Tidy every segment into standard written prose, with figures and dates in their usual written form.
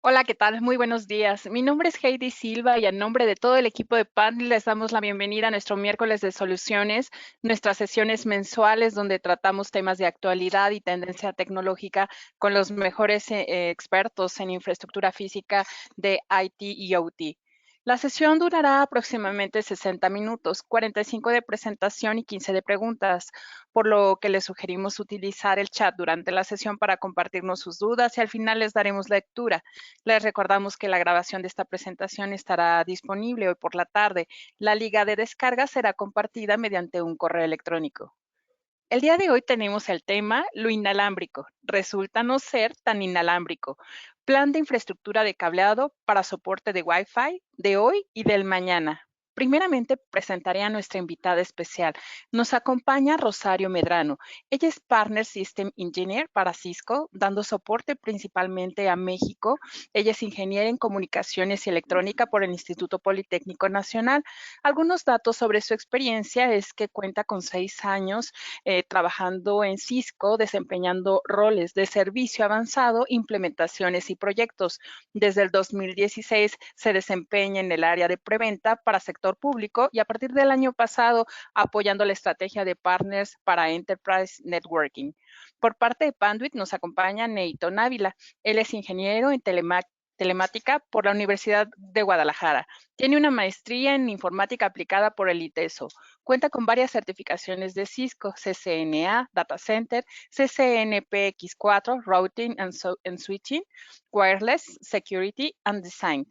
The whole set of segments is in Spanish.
Hola, ¿qué tal? Muy buenos días. Mi nombre es Heidi Silva y en nombre de todo el equipo de PAN les damos la bienvenida a nuestro miércoles de soluciones, nuestras sesiones mensuales donde tratamos temas de actualidad y tendencia tecnológica con los mejores expertos en infraestructura física de IT y OT. La sesión durará aproximadamente 60 minutos, 45 de presentación y 15 de preguntas, por lo que les sugerimos utilizar el chat durante la sesión para compartirnos sus dudas y al final les daremos lectura. Les recordamos que la grabación de esta presentación estará disponible hoy por la tarde. La liga de descarga será compartida mediante un correo electrónico. El día de hoy tenemos el tema lo inalámbrico. Resulta no ser tan inalámbrico. Plan de infraestructura de cableado para soporte de Wi-Fi de hoy y del mañana. Primeramente presentaré a nuestra invitada especial. Nos acompaña Rosario Medrano. Ella es Partner System Engineer para Cisco, dando soporte principalmente a México. Ella es ingeniera en comunicaciones y electrónica por el Instituto Politécnico Nacional. Algunos datos sobre su experiencia es que cuenta con 6 años trabajando en Cisco, desempeñando roles de servicio avanzado, implementaciones y proyectos. Desde el 2016 se desempeña en el área de preventa para sector público y a partir del año pasado apoyando la estrategia de partners para Enterprise Networking. Por parte de Panduit nos acompaña Neyton Ávila. Él es ingeniero en telemática por la Universidad de Guadalajara. Tiene una maestría en informática aplicada por el ITESO. Cuenta con varias certificaciones de Cisco, CCNA, Data Center, CCNPX4, Routing and Switching, Wireless, Security and Design.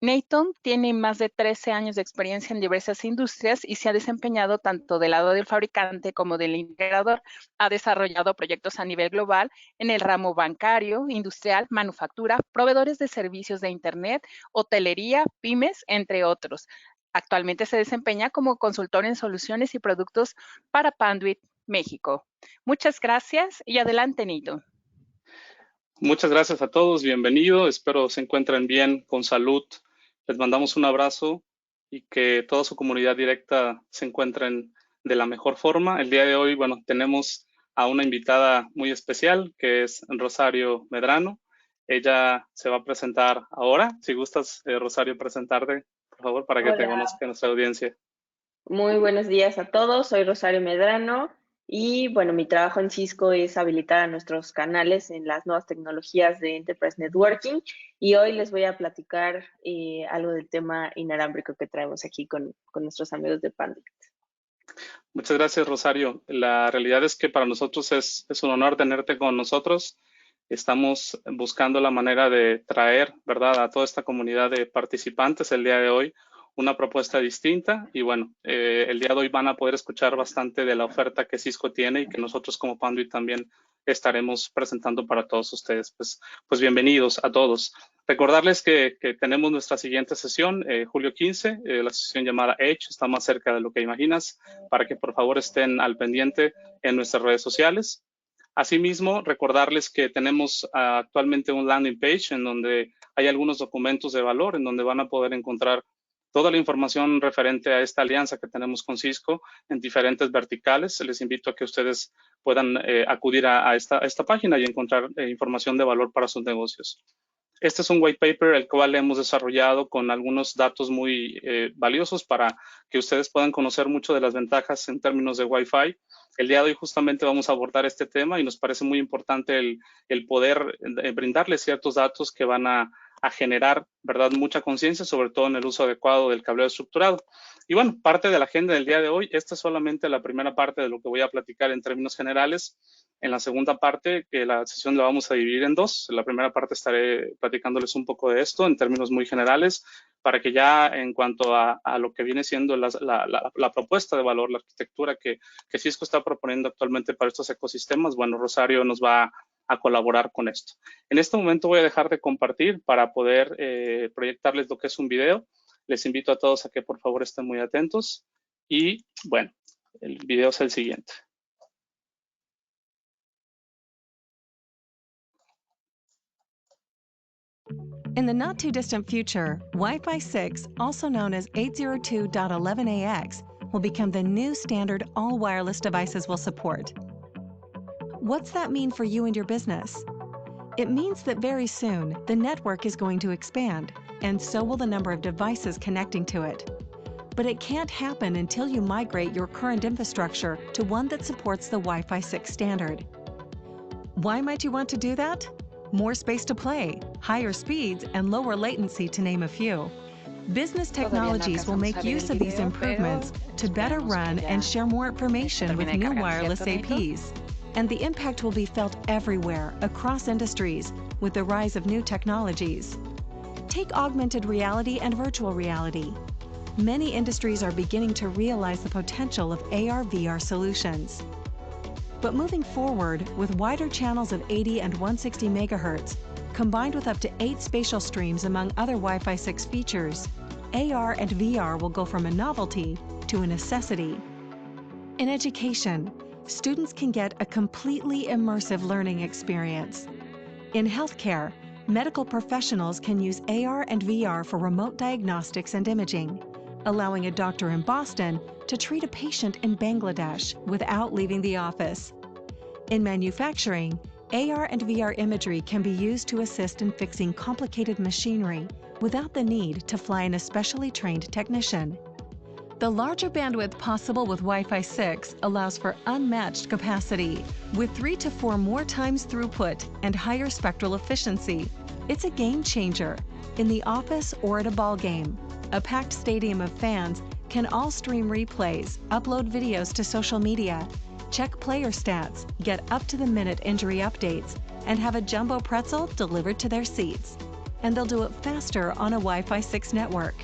Nathan tiene más de 13 años de experiencia en diversas industrias y se ha desempeñado tanto del lado del fabricante como del integrador. Ha desarrollado proyectos a nivel global en el ramo bancario, industrial, manufactura, proveedores de servicios de Internet, hotelería, pymes, entre otros. Actualmente se desempeña como consultor en soluciones y productos para Panduit, México. Muchas gracias y adelante, Nathan. Muchas gracias a todos, bienvenido, espero se encuentren bien, con salud. Les mandamos un abrazo y que toda su comunidad directa se encuentren de la mejor forma. El día de hoy, bueno, tenemos a una invitada muy especial que es Rosario Medrano. Ella se va a presentar ahora. Si gustas, Rosario, presentarte, por favor, para que te Hola, conozca nuestra audiencia. muy buenos días a todos. Soy Rosario Medrano y bueno, mi trabajo en Cisco es habilitar a nuestros canales en las nuevas tecnologías de Enterprise Networking y hoy les voy a platicar algo del tema inalámbrico que traemos aquí con nuestros amigos de Pandic. Muchas gracias, Rosario. La realidad es que para nosotros es un honor tenerte con nosotros. Estamos buscando la manera de traer, ¿verdad?, a toda esta comunidad de participantes el día de hoy una propuesta distinta y bueno, el día de hoy van a poder escuchar bastante de la oferta que Cisco tiene y que nosotros como Panduit también estaremos presentando para todos ustedes. Pues bienvenidos a todos. Recordarles que tenemos nuestra siguiente sesión, julio 15, la sesión llamada Edge, está más cerca de lo que imaginas, para que por favor estén al pendiente en nuestras redes sociales. Asimismo, recordarles que tenemos actualmente un landing page en donde hay algunos documentos de valor, en donde van a poder encontrar toda la información referente a esta alianza que tenemos con Cisco en diferentes verticales. Les invito a que ustedes puedan acudir a esta página y encontrar información de valor para sus negocios. Este es un white paper el cual hemos desarrollado con algunos datos muy valiosos para que ustedes puedan conocer mucho de las ventajas en términos de Wi-Fi. El día de hoy justamente vamos a abordar este tema y nos parece muy importante el poder brindarles ciertos datos que van a generar, ¿verdad?, mucha conciencia, sobre todo en el uso adecuado del cableado estructurado. Y bueno, parte de la agenda del día de hoy, esta es solamente la primera parte de lo que voy a platicar en términos generales. En la segunda parte, que la sesión la vamos a dividir en dos. En la primera parte estaré platicándoles un poco de esto en términos muy generales, para que ya en cuanto a lo que viene siendo la propuesta de valor, la arquitectura que Cisco está proponiendo actualmente para estos ecosistemas, bueno, Rosario nos va a colaborar con esto. En este momento voy a dejar de compartir para poder proyectarles lo que es un video. Les invito a todos a que por favor estén muy atentos y bueno, el video es el siguiente. In the not-too-distant future, Wi-Fi 6, also known as 802.11ax, will become the new standard all wireless devices will support. What's that mean for you and your business? It means that very soon, the network is going to expand, and so will the number of devices connecting to it. But it can't happen until you migrate your current infrastructure to one that supports the Wi-Fi 6 standard. Why might you want to do that? More space to play, higher speeds, and lower latency, to name a few. Business technologies will make use of these improvements to better run and share more information with new wireless APs. And the impact will be felt everywhere, across industries, with the rise of new technologies. Take augmented reality and virtual reality. Many industries are beginning to realize the potential of AR/VR solutions. But moving forward, with wider channels of 80 and 160 MHz, combined with up to 8 spatial streams among other Wi-Fi 6 features, AR and VR will go from a novelty to a necessity. In education, students can get a completely immersive learning experience. In healthcare, medical professionals can use AR and VR for remote diagnostics and imaging, allowing a doctor in Boston to treat a patient in Bangladesh without leaving the office. In manufacturing, AR and VR imagery can be used to assist in fixing complicated machinery without the need to fly an especially trained technician. The larger bandwidth possible with Wi-Fi 6 allows for unmatched capacity, with 3 to 4 more times throughput and higher spectral efficiency. It's a game changer. In the office or at a ball game, a packed stadium of fans can all stream replays, upload videos to social media, check player stats, get up-to-the-minute injury updates, and have a jumbo pretzel delivered to their seats. And they'll do it faster on a Wi-Fi 6 network.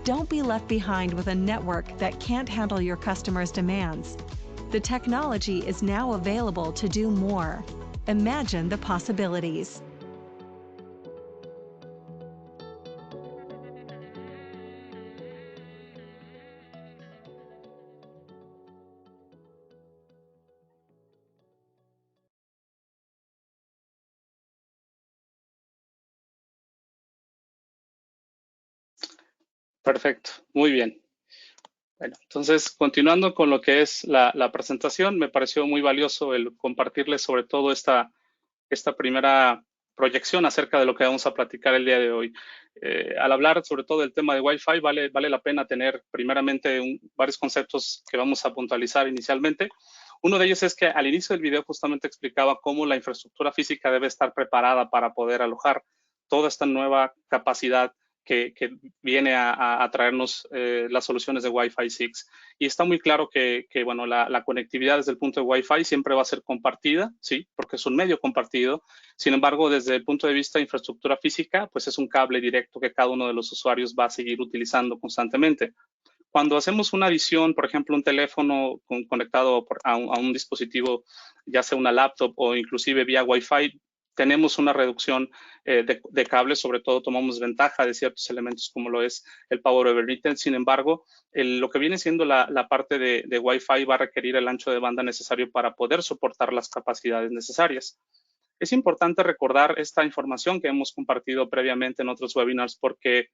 Don't be left behind with a network that can't handle your customers' demands. The technology is now available to do more. Imagine the possibilities. Perfecto, muy bien. Bueno, entonces, continuando con lo que es la presentación, me pareció muy valioso el compartirles sobre todo esta primera proyección acerca de lo que vamos a platicar el día de hoy. Al hablar sobre todo del tema de Wi-Fi, vale la pena tener primeramente varios conceptos que vamos a puntualizar inicialmente. Uno de ellos es que al inicio del video justamente explicaba cómo la infraestructura física debe estar preparada para poder alojar toda esta nueva capacidad que viene a traernos las soluciones de Wi-Fi 6. Y está muy claro que bueno, la conectividad desde el punto de Wi-Fi siempre va a ser compartida, ¿sí? Porque es un medio compartido. Sin embargo, desde el punto de vista de infraestructura física, pues es un cable directo que cada uno de los usuarios va a seguir utilizando constantemente. Cuando hacemos una adición, por ejemplo, un teléfono conectado a un dispositivo, ya sea una laptop o inclusive vía Wi-Fi, tenemos una reducción de cables, sobre todo tomamos ventaja de ciertos elementos como lo es el Power over Ethernet. Sin embargo, lo que viene siendo la parte de Wi-Fi va a requerir el ancho de banda necesario para poder soportar las capacidades necesarias. Es importante recordar esta información que hemos compartido previamente en otros webinars porque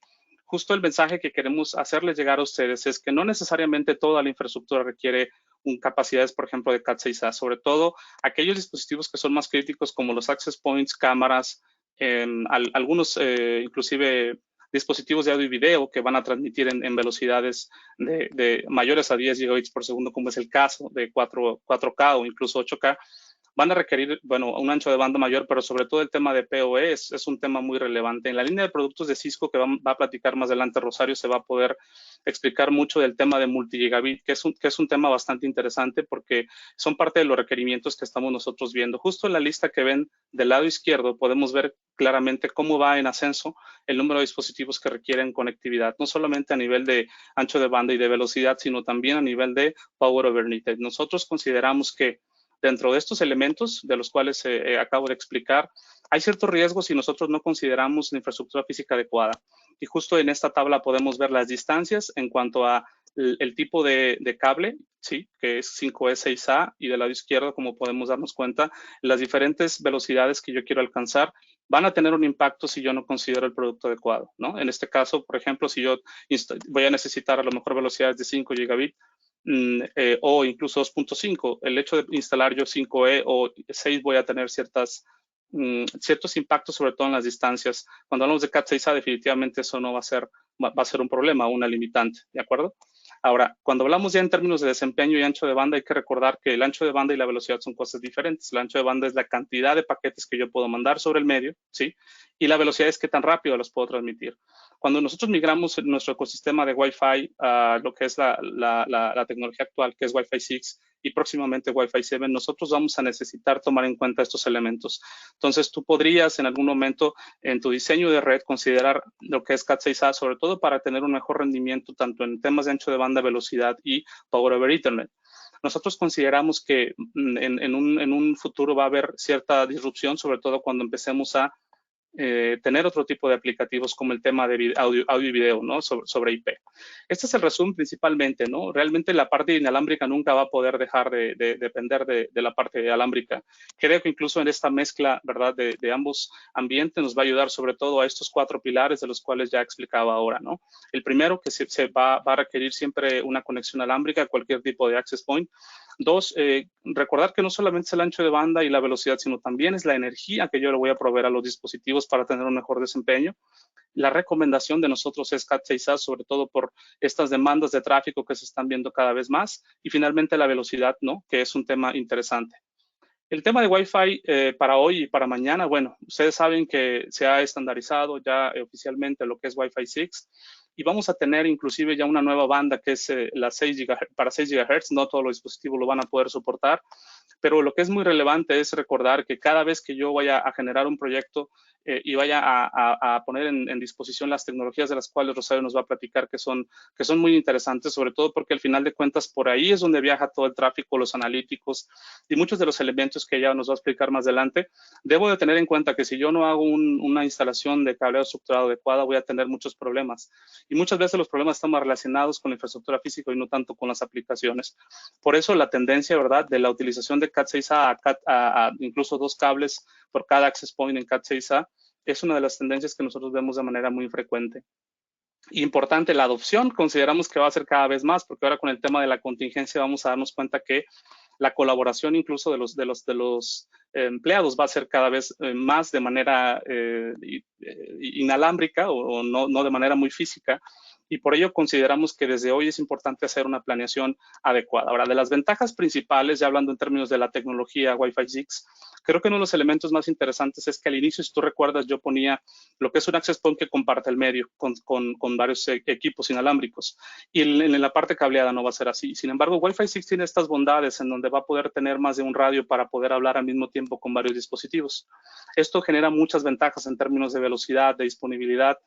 justo el mensaje que queremos hacerles llegar a ustedes es que no necesariamente toda la infraestructura requiere capacidades, por ejemplo, de Cat6a, sobre todo aquellos dispositivos que son más críticos como los access points, cámaras, algunos inclusive dispositivos de audio y video que van a transmitir en velocidades de mayores a 10 gigabits por segundo, como es el caso de 4K o incluso 8K, van a requerir, bueno, un ancho de banda mayor, pero sobre todo el tema de PoE es un tema muy relevante. En la línea de productos de Cisco que va a platicar más adelante Rosario, se va a poder explicar mucho del tema de multigigabit, que es un tema bastante interesante porque son parte de los requerimientos que estamos nosotros viendo. Justo en la lista que ven del lado izquierdo podemos ver claramente cómo va en ascenso el número de dispositivos que requieren conectividad, no solamente a nivel de ancho de banda y de velocidad, sino también a nivel de Power over Ethernet. Nosotros consideramos que dentro de estos elementos de los cuales acabo de explicar, hay ciertos riesgos si nosotros no consideramos la infraestructura física adecuada. Y justo en esta tabla podemos ver las distancias en cuanto a el tipo de cable, ¿sí? Que es 5E, 6A, y del lado izquierdo, como podemos darnos cuenta, las diferentes velocidades que yo quiero alcanzar van a tener un impacto si yo no considero el producto adecuado, ¿no? En este caso, por ejemplo, si yo voy a necesitar a lo mejor velocidades de 5 gigabit, o incluso 2.5. El hecho de instalar yo 5E o 6 voy a tener ciertas ciertos impactos, sobre todo en las distancias. Cuando hablamos de Cat6a, definitivamente eso no va a ser un problema, una limitante, ¿de acuerdo? Ahora, cuando hablamos ya en términos de desempeño y ancho de banda, hay que recordar que el ancho de banda y la velocidad son cosas diferentes. El ancho de banda es la cantidad de paquetes que yo puedo mandar sobre el medio, ¿sí? Y la velocidad es qué tan rápido los puedo transmitir. Cuando nosotros migramos nuestro ecosistema de Wi-Fi a lo que es la tecnología actual, que es Wi-Fi 6 y próximamente Wi-Fi 7, nosotros vamos a necesitar tomar en cuenta estos elementos. Entonces, tú podrías en algún momento en tu diseño de red considerar lo que es Cat6a, sobre todo para tener un mejor rendimiento tanto en temas de ancho de banda, velocidad y Power over Ethernet. Nosotros consideramos que en un futuro va a haber cierta disrupción, sobre todo cuando empecemos a tener otro tipo de aplicativos como el tema de audio y video, ¿no? Sobre IP. Este es el resumen principalmente, ¿no? Realmente la parte inalámbrica nunca va a poder dejar de depender de la parte alámbrica. Creo que incluso en esta mezcla, ¿verdad? De ambos ambientes nos va a ayudar sobre todo a estos 4 pilares de los cuales ya explicaba ahora, ¿no? El primero, que se va a requerir siempre una conexión alámbrica a cualquier tipo de access point. 2, recordar que no solamente es el ancho de banda y la velocidad, sino también es la energía que yo le voy a proveer a los dispositivos para tener un mejor desempeño. La recomendación de nosotros es Cat6a, sobre todo por estas demandas de tráfico que se están viendo cada vez más. Y finalmente la velocidad, ¿no? Que es un tema interesante. El tema de Wi-Fi para hoy y para mañana, bueno, ustedes saben que se ha estandarizado ya oficialmente lo que es Wi-Fi 6 y vamos a tener inclusive ya una nueva banda que es la 6 GHz, para 6 GHz, no todos los dispositivos lo van a poder soportar, pero lo que es muy relevante es recordar que cada vez que yo vaya a generar un proyecto y vaya a poner en disposición las tecnologías de las cuales Rosario nos va a platicar que son muy interesantes, sobre todo porque al final de cuentas por ahí es donde viaja todo el tráfico, los analíticos y muchos de los elementos que ella nos va a explicar más adelante. Debo de tener en cuenta que si yo no hago una instalación de cableado estructurado adecuada, voy a tener muchos problemas. Y muchas veces los problemas están más relacionados con la infraestructura física y no tanto con las aplicaciones. Por eso la tendencia, ¿verdad?, de la utilización de Cat6a a incluso 2 cables por cada access point en Cat6a es una de las tendencias que nosotros vemos de manera muy frecuente. Importante, la adopción consideramos que va a ser cada vez más, porque ahora con el tema de la contingencia vamos a darnos cuenta que la colaboración incluso de los empleados va a ser cada vez más de manera inalámbrica o no de manera muy física. Y por ello consideramos que desde hoy es importante hacer una planeación adecuada. Ahora, de las ventajas principales, ya hablando en términos de la tecnología Wi-Fi 6, creo que uno de los elementos más interesantes es que al inicio, si tú recuerdas, yo ponía lo que es un access point que comparte el medio con varios equipos inalámbricos. Y en la parte cableada no va a ser así. Sin embargo, Wi-Fi 6 tiene estas bondades en donde va a poder tener más de un radio para poder hablar al mismo tiempo con varios dispositivos. Esto genera muchas ventajas en términos de velocidad, de disponibilidad,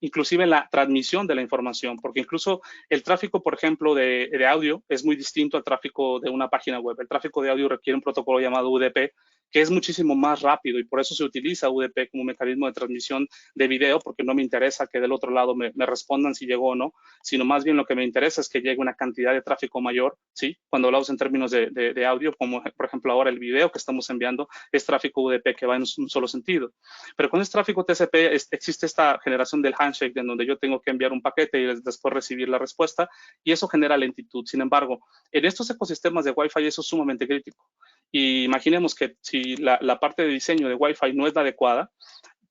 inclusive en la transmisión de la información, porque incluso el tráfico, por ejemplo, de audio es muy distinto al tráfico de una página web. El tráfico de audio requiere un protocolo llamado UDP, que es muchísimo más rápido y por eso se utiliza UDP como mecanismo de transmisión de video, porque no me interesa que del otro lado me respondan si llegó o no, sino más bien lo que me interesa es que llegue una cantidad de tráfico mayor, ¿sí? Cuando hablamos en términos de audio, como por ejemplo ahora el video que estamos enviando, es tráfico UDP que va en un solo sentido. Pero con este tráfico TCP existe esta generación del handshake en donde yo tengo que enviar un paquete y después recibir la respuesta y eso genera lentitud. Sin embargo, en estos ecosistemas de Wi-Fi eso es sumamente crítico. Y imaginemos que si la parte de diseño de Wi-Fi no es la adecuada,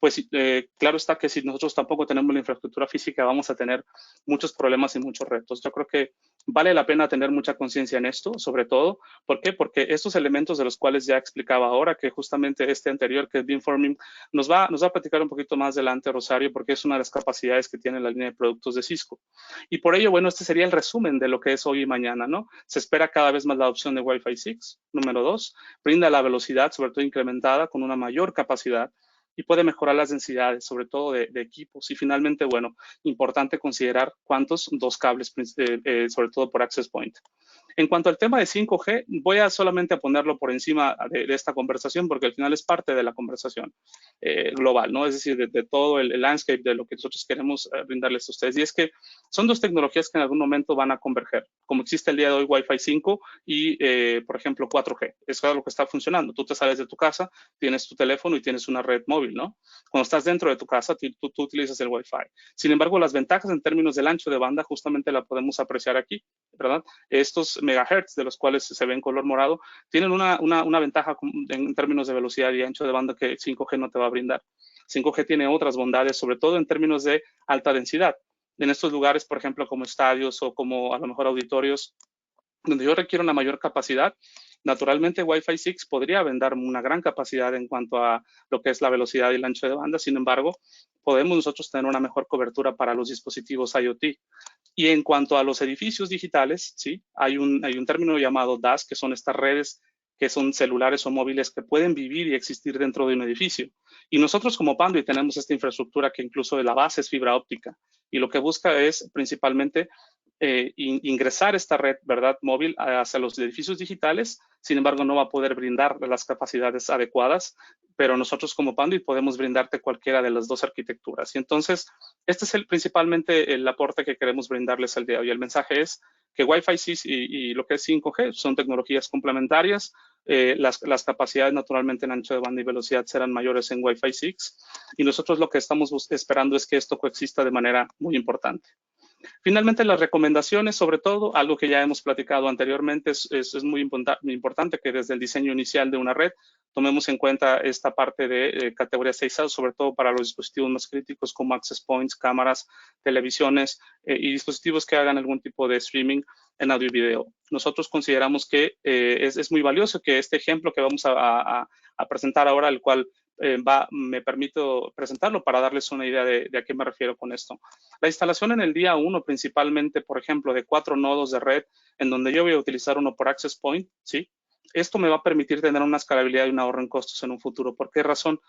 pues claro está que si nosotros tampoco tenemos la infraestructura física vamos a tener muchos problemas y muchos retos. Yo creo que vale la pena tener mucha conciencia en esto, sobre todo. ¿Por qué? Porque estos elementos de los cuales ya explicaba ahora, que justamente este anterior, que es beamforming, nos va a platicar un poquito más adelante Rosario, porque es una de las capacidades que tiene la línea de productos de Cisco. Y por ello, bueno, este sería el resumen de lo que es hoy y mañana, ¿no? Se espera cada vez más la adopción de Wi-Fi 6. Número 2, brinda la velocidad, sobre todo incrementada, con una mayor capacidad y puede mejorar las densidades, sobre todo de equipos. Y finalmente, bueno, importante considerar cuántos, 2 cables, sobre todo por access point. En cuanto al tema de 5G, voy a solamente ponerlo por encima de esta conversación porque al final es parte de la conversación global, ¿no? Es decir, de todo el landscape de lo que nosotros queremos brindarles a ustedes. Y es que son 2 tecnologías que en algún momento van a converger, como existe el día de hoy Wi-Fi 5 y, por ejemplo, 4G. Eso es lo que está funcionando. Tú te sales de tu casa, tienes tu teléfono y tienes una red móvil, ¿no? Cuando estás dentro de tu casa, tú utilizas el Wi-Fi. Sin embargo, las ventajas en términos del ancho de banda justamente la podemos apreciar aquí. ¿verdad? Estos megahertz, de los cuales se ve en color morado, tienen una ventaja en términos de velocidad y ancho de banda que 5G no te va a brindar. 5G tiene otras bondades, sobre todo en términos de alta densidad. En estos lugares, por ejemplo, como estadios o como a lo mejor auditorios, donde yo requiero una mayor capacidad, naturalmente Wi-Fi 6 podría brindar una gran capacidad en cuanto a lo que es la velocidad y el ancho de banda. Sin embargo, podemos nosotros tener una mejor cobertura para los dispositivos IoT. Y en cuanto a los edificios digitales, ¿sí? Hay un término llamado DAS, que son estas redes que son celulares o móviles que pueden vivir y existir dentro de un edificio. Y nosotros como Panduit tenemos esta infraestructura que incluso de la base es fibra óptica. Y lo que busca es principalmente ingresar esta red, ¿verdad?, móvil hacia los edificios digitales. Sin embargo, no va a poder brindar las capacidades adecuadas, pero nosotros como Panduit podemos brindarte cualquiera de las dos arquitecturas. Y entonces, este es principalmente el aporte que queremos brindarles al día de hoy. El mensaje es que Wi-Fi 6 y lo que es 5G son tecnologías complementarias. Las capacidades naturalmente en ancho de banda y velocidad serán mayores en Wi-Fi 6 y nosotros lo que estamos esperando es que esto coexista de manera muy importante. Finalmente, las recomendaciones, sobre todo, algo que ya hemos platicado anteriormente, es muy importante que desde el diseño inicial de una red tomemos en cuenta esta parte de categoría 6A, sobre todo para los dispositivos más críticos como access points, cámaras, televisiones y dispositivos que hagan algún tipo de streaming en audio y video. Nosotros consideramos que es muy valioso que este ejemplo que vamos a presentar ahora, el cual me permito presentarlo para darles una idea de a qué me refiero con esto. La instalación en el día 1, principalmente, por ejemplo, de 4 nodos de red, en donde yo voy a utilizar uno por access point, ¿sí? Esto me va a permitir tener una escalabilidad y un ahorro en costos en un futuro. ¿Por qué razón?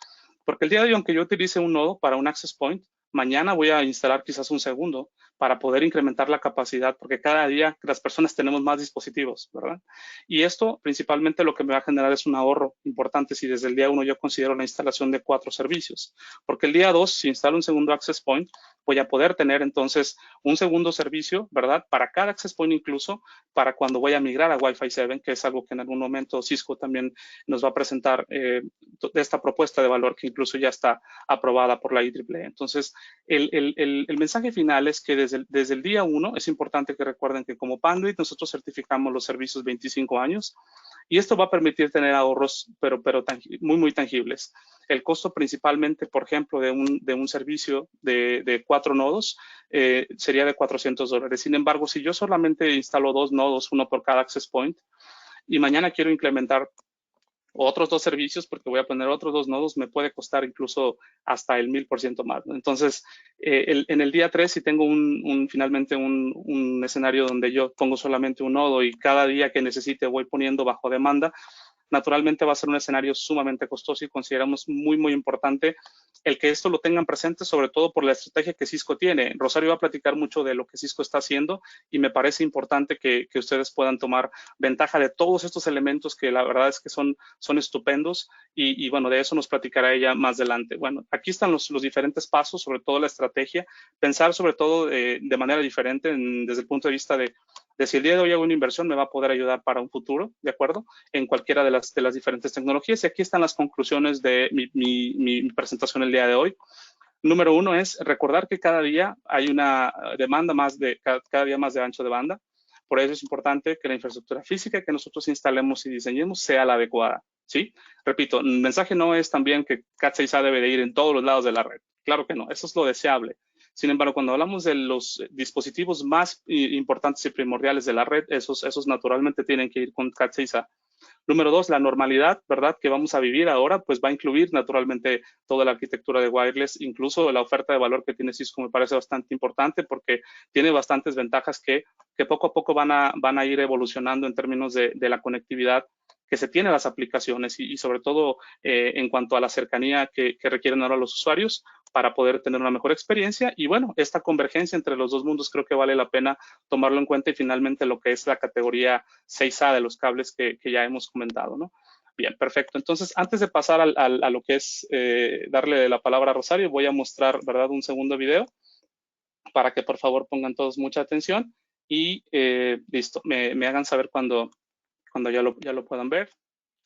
Porque el día de hoy, aunque yo utilice un nodo para un access point, mañana voy a instalar quizás un segundo para poder incrementar la capacidad, porque cada día las personas tenemos más dispositivos, ¿verdad? Y esto principalmente lo que me va a generar es un ahorro importante si desde el día 1 yo considero la instalación de 4 servicios. Porque el día 2, si instalo un segundo access point, voy a poder tener entonces un segundo servicio, ¿verdad? Para cada access point incluso, para cuando voy a migrar a Wi-Fi 7, que es algo que en algún momento Cisco también nos va a presentar esta propuesta de valor que incluso ya está aprobada por la IEEE. Entonces, el mensaje final es que desde el día 1 es importante que recuerden que como Panduit nosotros certificamos los servicios 25 años y esto va a permitir tener ahorros pero muy tangibles. El costo principalmente, por ejemplo, de un servicio de 4 nodos sería de $400. Sin embargo, si yo solamente instalo 2 nodos, uno por cada access point, y mañana quiero implementar otros 2 servicios porque voy a poner otros 2 nodos, me puede costar incluso hasta el 1000% más, ¿no? Entonces, en el día 3, si tengo finalmente un escenario donde yo pongo solamente un nodo y cada día que necesite voy poniendo bajo demanda, naturalmente va a ser un escenario sumamente costoso y consideramos muy importante el que esto lo tengan presente, sobre todo por la estrategia que Cisco tiene. Rosario va a platicar mucho de lo que Cisco está haciendo y me parece importante que ustedes puedan tomar ventaja de todos estos elementos que la verdad es que son estupendos y bueno, de eso nos platicará ella más adelante. Bueno, aquí están los diferentes pasos, sobre todo la estrategia, pensar sobre todo de manera diferente desde el punto de vista de si el día de hoy hago una inversión me va a poder ayudar para un futuro, ¿de acuerdo? En cualquiera de las diferentes tecnologías. Y aquí están las conclusiones de mi presentación el día de hoy. Número 1 es recordar que cada día hay una demanda cada día más de ancho de banda. Por eso es importante que la infraestructura física que nosotros instalemos y diseñemos sea la adecuada, ¿sí? Repito, el mensaje no es también que Cat6a debe de ir en todos los lados de la red. Claro que no, eso es lo deseable. Sin embargo, cuando hablamos de los dispositivos más importantes y primordiales de la red, esos naturalmente tienen que ir con Cat6a. Número 2, la normalidad, ¿verdad?, que vamos a vivir ahora, pues va a incluir naturalmente toda la arquitectura de wireless, incluso la oferta de valor que tiene Cisco me parece bastante importante porque tiene bastantes ventajas que poco a poco van a ir evolucionando en términos de la conectividad que se tiene a las aplicaciones y sobre todo en cuanto a la cercanía que requieren ahora los usuarios para poder tener una mejor experiencia. Y bueno, esta convergencia entre los dos mundos creo que vale la pena tomarlo en cuenta y finalmente lo que es la categoría 6A de los cables que ya hemos comentado, ¿no? Bien, perfecto. Entonces, antes de pasar a lo que es darle la palabra a Rosario, voy a mostrar, ¿verdad?, un segundo video para que por favor pongan todos mucha atención y listo, me hagan saber cuando ya lo puedan ver.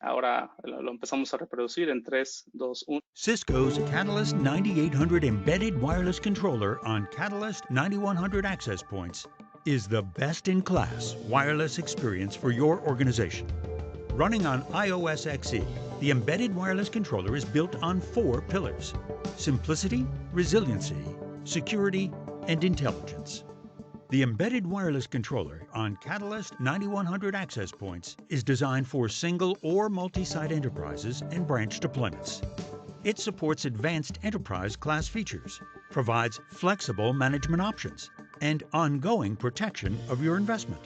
Ahora lo empezamos a reproducir en 3, 2, 1. Cisco's Catalyst 9800 Embedded Wireless Controller on Catalyst 9100 access points is the best-in-class wireless experience for your organization. Running on iOS XE, the embedded wireless controller is built on 4 pillars: simplicity, resiliency, security, and intelligence. The embedded wireless controller on Catalyst 9100 access points is designed for single or multi-site enterprises and branch deployments. It supports advanced enterprise class features, provides flexible management options, and ongoing protection of your investment.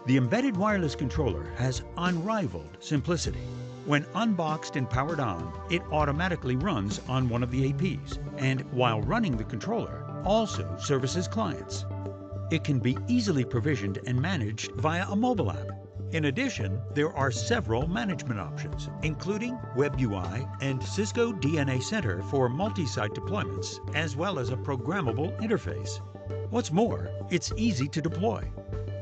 The embedded wireless controller has unrivaled simplicity. When unboxed and powered on, it automatically runs on one of the APs, and while running the controller, also services clients. It can be easily provisioned and managed via a mobile app. In addition, there are several management options, including Web UI and Cisco DNA Center for multi-site deployments, as well as a programmable interface. What's more, it's easy to deploy.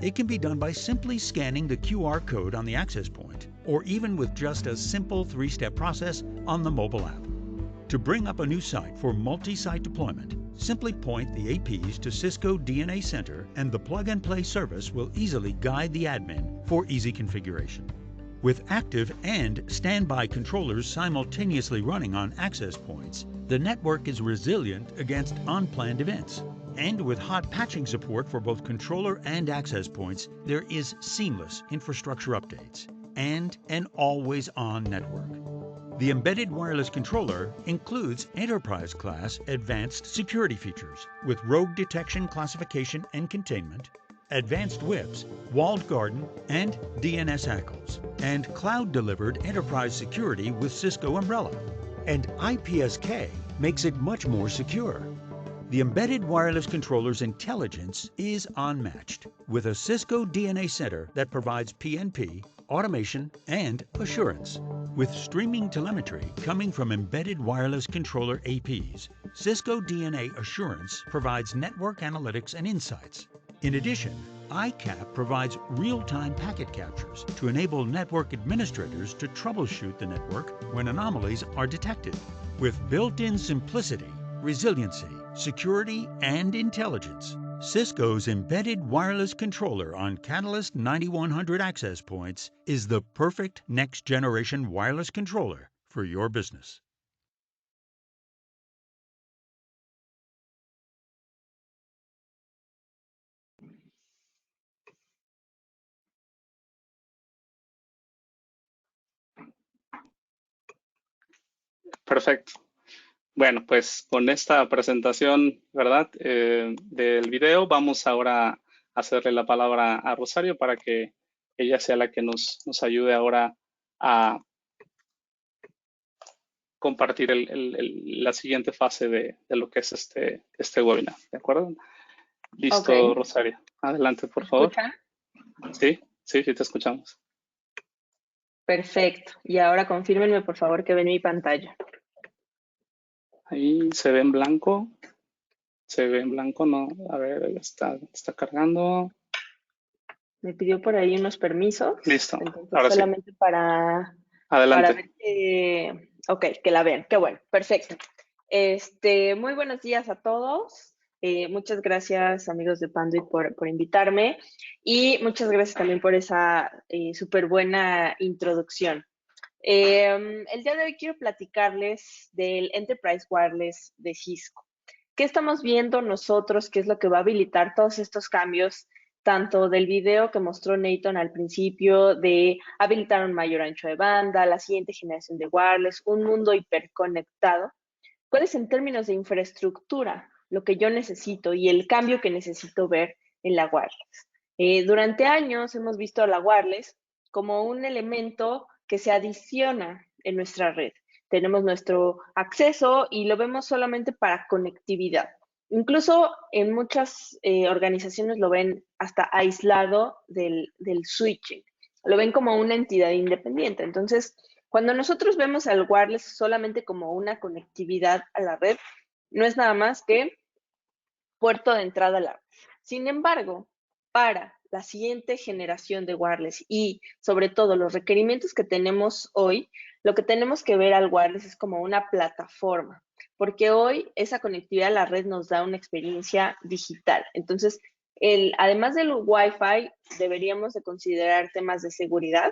It can be done by simply scanning the QR code on the access point, or even with just a simple 3-step process on the mobile app. To bring up a new site for multi-site deployment, simply point the APs to Cisco DNA Center and the plug-and-play service will easily guide the admin for easy configuration. With active and standby controllers simultaneously running on access points, the network is resilient against unplanned events. And with hot patching support for both controller and access points, there is seamless infrastructure updates and an always-on network. The embedded wireless controller includes enterprise-class advanced security features with rogue detection, classification, and containment, advanced WIPs, walled garden, and DNS ACLs, and cloud-delivered enterprise security with Cisco Umbrella. And IPSK makes it much more secure. The embedded wireless controller's intelligence is unmatched, with a Cisco DNA Center that provides PNP, automation, and assurance. With streaming telemetry coming from embedded wireless controller APs, Cisco DNA Assurance provides network analytics and insights. In addition, ICAP provides real-time packet captures to enable network administrators to troubleshoot the network when anomalies are detected. With built-in simplicity, resiliency, security, and intelligence, Cisco's embedded wireless controller on Catalyst 9100 access points is the perfect next-generation wireless controller for your business. Perfecto. Bueno, pues con esta presentación, ¿verdad? Del video, vamos ahora a hacerle la palabra a Rosario para que ella sea la que nos ayude ahora a compartir la siguiente fase de lo que es este webinar, ¿de acuerdo? Listo, okay. Rosario. Adelante, por favor. ¿Escuchan? Sí, te escuchamos. Perfecto. Y ahora confírmenme, por favor, que ven mi pantalla. Ahí se ve en blanco. Se ve en blanco, no. A ver, está cargando. Me pidió por ahí unos permisos. Listo. Entonces, ahora solamente sí. para ver que, que la ven. Qué bueno, perfecto. Muy buenos días a todos. Muchas gracias, amigos de Panduit, por invitarme. Y muchas gracias también por esa súper buena introducción. El día de hoy quiero platicarles del Enterprise Wireless de Cisco. ¿Qué estamos viendo nosotros? ¿Qué es lo que va a habilitar todos estos cambios? Tanto del video que mostró Nathan al principio de habilitar un mayor ancho de banda, la siguiente generación de wireless, un mundo hiperconectado. ¿Cuál es en términos de infraestructura lo que yo necesito y el cambio que necesito ver en la wireless? Durante años hemos visto a la wireless como un elemento que se adiciona en nuestra red. Tenemos nuestro acceso y lo vemos solamente para conectividad. Incluso en muchas organizaciones lo ven hasta aislado del switching. Lo ven como una entidad independiente. Entonces, cuando nosotros vemos al wireless solamente como una conectividad a la red, no es nada más que puerto de entrada a la red. Sin embargo, para la siguiente generación de wireless y sobre todo los requerimientos que tenemos hoy, lo que tenemos que ver al wireless es como una plataforma, porque hoy esa conectividad a la red nos da una experiencia digital. Entonces, Además del Wi-Fi, deberíamos de considerar temas de seguridad,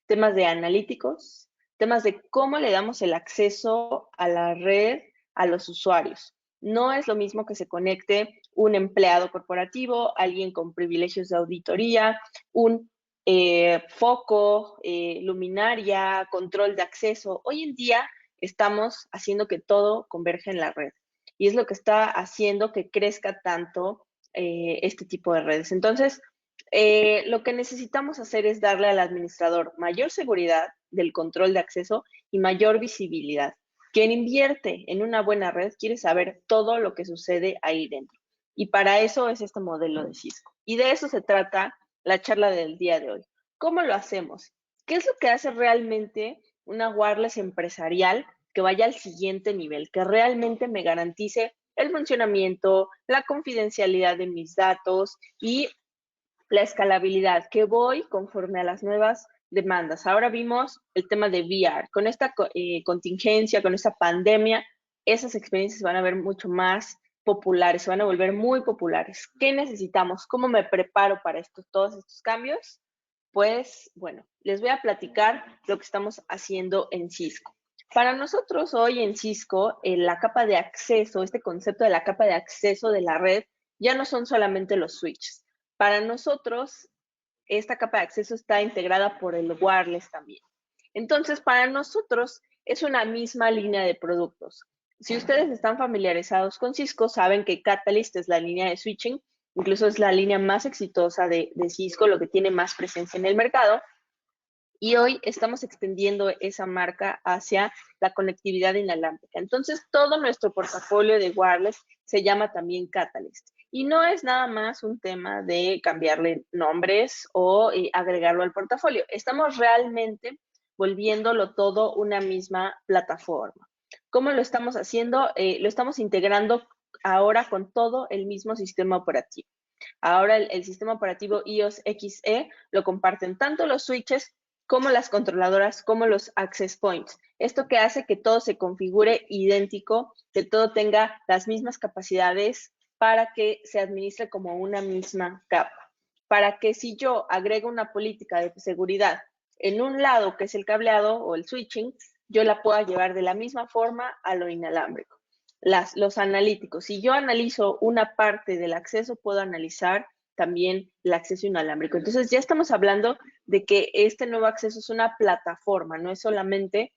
temas de analíticos, temas de cómo le damos el acceso a la red a los usuarios. No es lo mismo que se conecte un empleado corporativo, alguien con privilegios de auditoría, un foco, luminaria, control de acceso. Hoy en día estamos haciendo que todo converge en la red y es lo que está haciendo que crezca tanto este tipo de redes. Entonces, lo que necesitamos hacer es darle al administrador mayor seguridad del control de acceso y mayor visibilidad. Quien invierte en una buena red quiere saber todo lo que sucede ahí dentro. Y para eso es este modelo de Cisco. Y de eso se trata la charla del día de hoy. ¿Cómo lo hacemos? ¿Qué es lo que hace realmente una wireless empresarial que vaya al siguiente nivel, que realmente me garantice el funcionamiento, la confidencialidad de mis datos y la escalabilidad, que voy conforme a las nuevas demandas? Ahora vimos el tema de VR. Con esta contingencia, con esta pandemia, esas experiencias van a ver mucho más populares, se van a volver muy populares. ¿Qué necesitamos? ¿Cómo me preparo para todos estos cambios? Pues, bueno, les voy a platicar lo que estamos haciendo en Cisco. Para nosotros hoy en Cisco, la capa de acceso, este concepto de la capa de acceso de la red, ya no son solamente los switches. Para nosotros, esta capa de acceso está integrada por el wireless también. Entonces, para nosotros es una misma línea de productos. Si ustedes están familiarizados con Cisco, saben que Catalyst es la línea de switching, incluso es la línea más exitosa de Cisco, lo que tiene más presencia en el mercado. Y hoy estamos extendiendo esa marca hacia la conectividad inalámbrica. Entonces, todo nuestro portafolio de wireless se llama también Catalyst. Y no es nada más un tema de cambiarle nombres o agregarlo al portafolio. Estamos realmente volviéndolo todo una misma plataforma. ¿Cómo lo estamos haciendo? Lo estamos integrando ahora con todo el mismo sistema operativo. Ahora el sistema operativo iOS XE lo comparten tanto los switches como las controladoras, como los access points. Esto que hace que todo se configure idéntico, que todo tenga las mismas capacidades para que se administre como una misma capa. Para que si yo agrego una política de seguridad en un lado, que es el cableado o el switching, yo la pueda llevar de la misma forma a lo inalámbrico. Los analíticos. Si yo analizo una parte del acceso, puedo analizar también el acceso inalámbrico. Entonces ya estamos hablando de que este nuevo acceso es una plataforma, no es solamente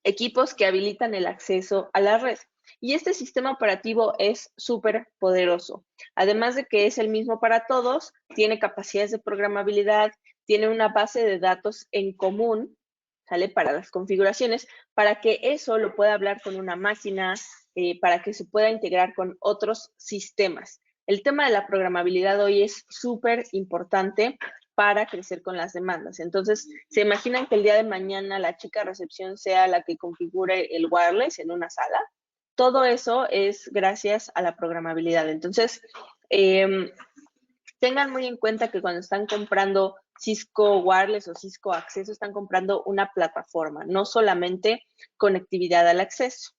equipos que habilitan el acceso a la red. Y este sistema operativo es súper poderoso. Además de que es el mismo para todos, tiene capacidades de programabilidad, tiene una base de datos en común, ¿sale? Para las configuraciones, para que eso lo pueda hablar con una máquina, para que se pueda integrar con otros sistemas. El tema de la programabilidad hoy es súper importante para crecer con las demandas. Entonces, ¿se imaginan que el día de mañana la chica de recepción sea la que configure el wireless en una sala? Todo eso es gracias a la programabilidad. Entonces, tengan muy en cuenta que cuando están comprando Cisco Wireless o Cisco Acceso, están comprando una plataforma, no solamente conectividad al acceso.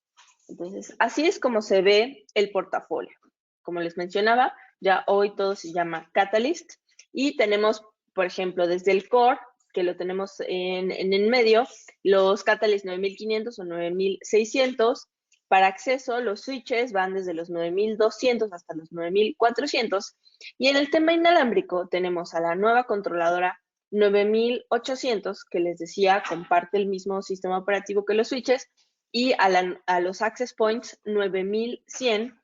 Entonces, así es como se ve el portafolio. Como les mencionaba, ya hoy todo se llama Catalyst y tenemos, por ejemplo, desde el core, que lo tenemos en el medio, los Catalyst 9500 o 9600. Para acceso, los switches van desde los 9200 hasta los 9400. Y en el tema inalámbrico tenemos a la nueva controladora 9800, que les decía, comparte el mismo sistema operativo que los switches, y a los access points 9100,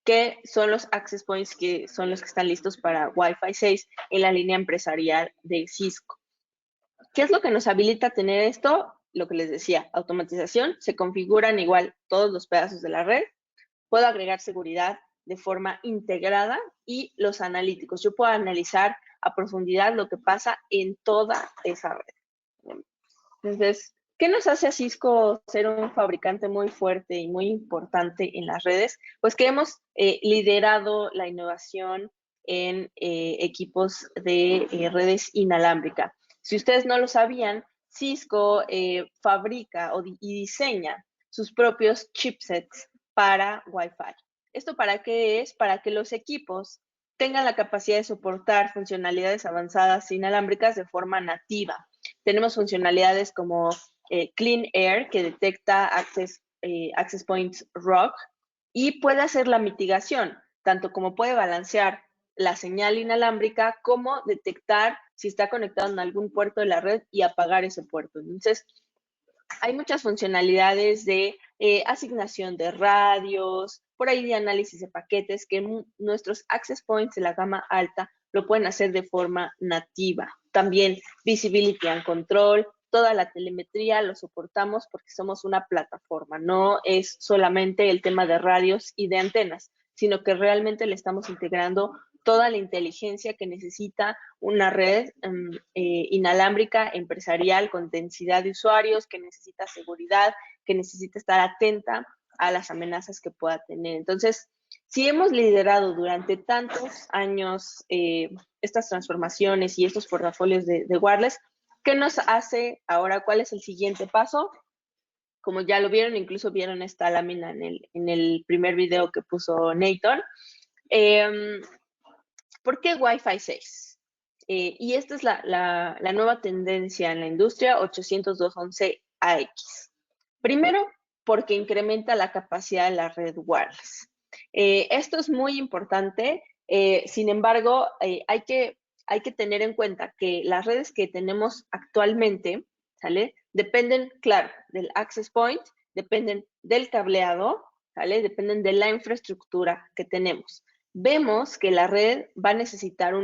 que son los access points que son los que están listos para Wi-Fi 6 en la línea empresarial de Cisco. ¿Qué es lo que nos habilita a tener esto? Lo que les decía, automatización, se configuran igual todos los pedazos de la red, puedo agregar seguridad de forma integrada y los analíticos. Yo puedo analizar a profundidad lo que pasa en toda esa red. Entonces, ¿qué nos hace a Cisco ser un fabricante muy fuerte y muy importante en las redes? Pues que hemos liderado la innovación en equipos de redes inalámbricas. Si ustedes no lo sabían, Cisco fabrica y diseña sus propios chipsets para Wi-Fi. ¿Esto para qué es? Para que los equipos tengan la capacidad de soportar funcionalidades avanzadas inalámbricas de forma nativa. Tenemos funcionalidades como Clean Air, que detecta access points ROC y puede hacer la mitigación, tanto como puede balancear la señal inalámbrica como detectar si está conectado en algún puerto de la red y apagar ese puerto. Entonces, hay muchas funcionalidades de asignación de radios, por ahí de análisis de paquetes, que nuestros access points de la gama alta lo pueden hacer de forma nativa. También visibility and control, toda la telemetría lo soportamos porque somos una plataforma, no es solamente el tema de radios y de antenas, sino que realmente le estamos integrando toda la inteligencia que necesita una red inalámbrica empresarial con densidad de usuarios, que necesita seguridad, que necesita estar atenta a las amenazas que pueda tener. Entonces, si hemos liderado durante tantos años estas transformaciones y estos portafolios de wireless, ¿qué nos hace ahora? ¿Cuál es el siguiente paso? Como ya lo vieron, incluso vieron esta lámina en el primer video que puso Nathan. ¿Por qué Wi-Fi 6? Y esta es la nueva tendencia en la industria 802.11ax. Primero, porque incrementa la capacidad de la red wireless. Esto es muy importante, sin embargo, hay que tener en cuenta que las redes que tenemos actualmente, ¿sale? Dependen, claro, del access point, dependen del cableado, ¿sale? Dependen de la infraestructura que tenemos. Vemos que la red va a necesitar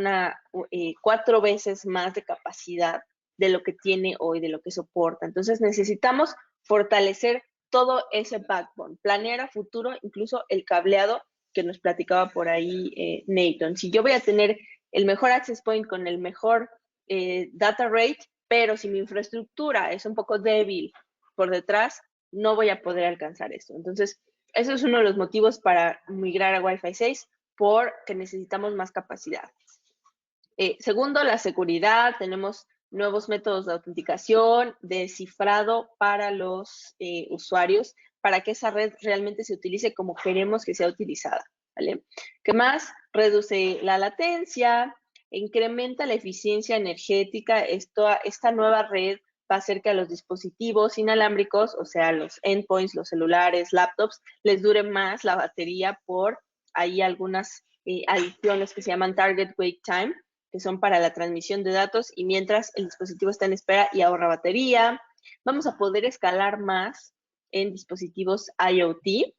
4 veces más de capacidad de lo que tiene hoy, de lo que soporta. Entonces necesitamos fortalecer todo ese backbone, planear a futuro, incluso el cableado que nos platicaba por ahí Nathan. Si yo voy a tener el mejor access point con el mejor data rate, pero si mi infraestructura es un poco débil por detrás, no voy a poder alcanzar esto. Entonces, eso es uno de los motivos para migrar a Wi-Fi 6, porque necesitamos más capacidad. Segundo, la seguridad. Tenemos nuevos métodos de autenticación, de cifrado para los usuarios, para que esa red realmente se utilice como queremos que sea utilizada, ¿vale? ¿Qué más? Reduce la latencia, incrementa la eficiencia energética. Esta nueva red va a hacer que a los dispositivos inalámbricos, o sea, los endpoints, los celulares, laptops, les dure más la batería por ahí algunas adiciones que se llaman Target Wake Time, que son para la transmisión de datos y mientras el dispositivo está en espera y ahorra batería. Vamos a poder escalar más en dispositivos IoT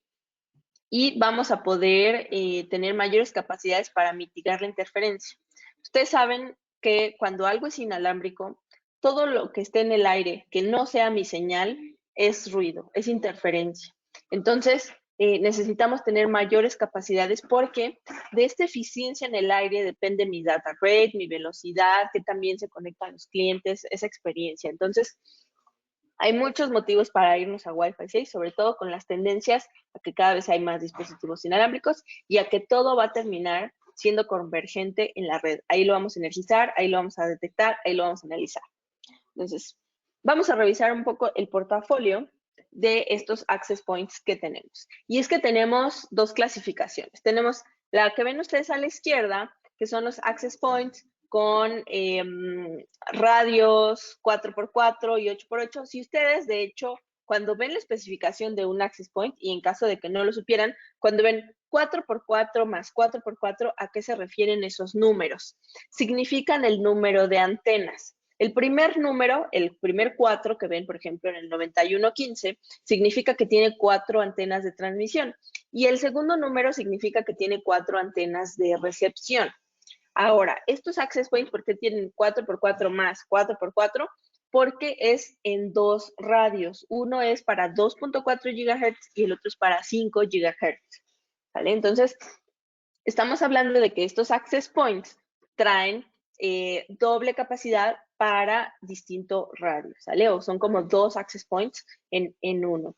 y vamos a poder tener mayores capacidades para mitigar la interferencia. Ustedes saben que cuando algo es inalámbrico, todo lo que esté en el aire que no sea mi señal es ruido, es interferencia. Entonces, necesitamos tener mayores capacidades porque de esta eficiencia en el aire depende mi data rate, mi velocidad, que también se conectan los clientes, esa experiencia. Entonces, hay muchos motivos para irnos a Wi-Fi 6, sobre todo con las tendencias a que cada vez hay más dispositivos inalámbricos y a que todo va a terminar siendo convergente en la red. Ahí lo vamos a energizar, ahí lo vamos a detectar, ahí lo vamos a analizar. Entonces, vamos a revisar un poco el portafolio de estos access points que tenemos. Y es que tenemos dos clasificaciones. Tenemos la que ven ustedes a la izquierda, que son los access points con radios 4x4 y 8x8. Si ustedes, de hecho, cuando ven la especificación de un access point, y en caso de que no lo supieran, cuando ven 4x4 más 4x4, ¿a qué se refieren esos números? Significan el número de antenas. El primer número, el primer 4 que ven, por ejemplo, en el 9115, significa que tiene 4 antenas de transmisión. Y el segundo número significa que tiene 4 antenas de recepción. Ahora, estos access points, ¿por qué tienen 4x4 más 4x4? Porque es en 2 radios. Uno es para 2.4 GHz y el otro es para 5 GHz. ¿Vale? Entonces, estamos hablando de que estos access points traen doble capacidad para distinto radio, ¿sale? O son como 2 access points en uno.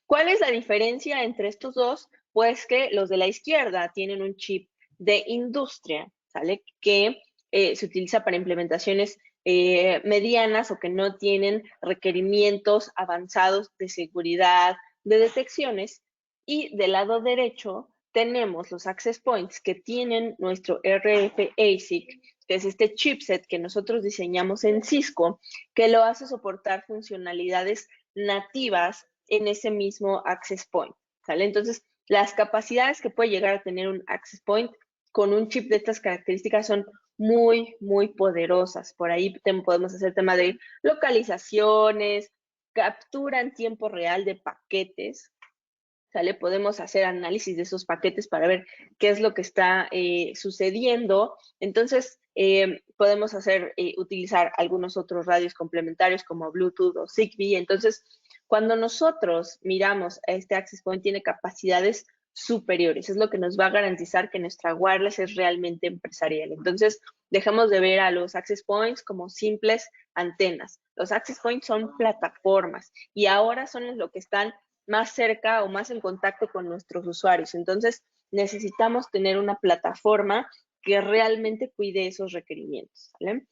¿Cuál es la diferencia entre estos dos? Pues que los de la izquierda tienen un chip de industria, ¿sale? Que se utiliza para implementaciones medianas o que no tienen requerimientos avanzados de seguridad, de detecciones. Y del lado derecho tenemos los access points que tienen nuestro RF ASIC, que es este chipset que nosotros diseñamos en Cisco, que lo hace soportar funcionalidades nativas en ese mismo access point, ¿sale? Entonces, las capacidades que puede llegar a tener un access point con un chip de estas características son muy, muy poderosas. Por ahí podemos hacer tema de localizaciones, captura en tiempo real de paquetes, ¿sale? Podemos hacer análisis de esos paquetes para ver qué es lo que está sucediendo. Entonces, podemos utilizar algunos otros radios complementarios como Bluetooth o Zigbee. Entonces, cuando nosotros miramos a este access point, tiene capacidades superiores. Es lo que nos va a garantizar que nuestra wireless es realmente empresarial. Entonces, dejemos de ver a los access points como simples antenas. Los access points son plataformas y ahora son lo que están más cerca o más en contacto con nuestros usuarios. Entonces, necesitamos tener una plataforma que realmente cuide esos requerimientos, ¿vale?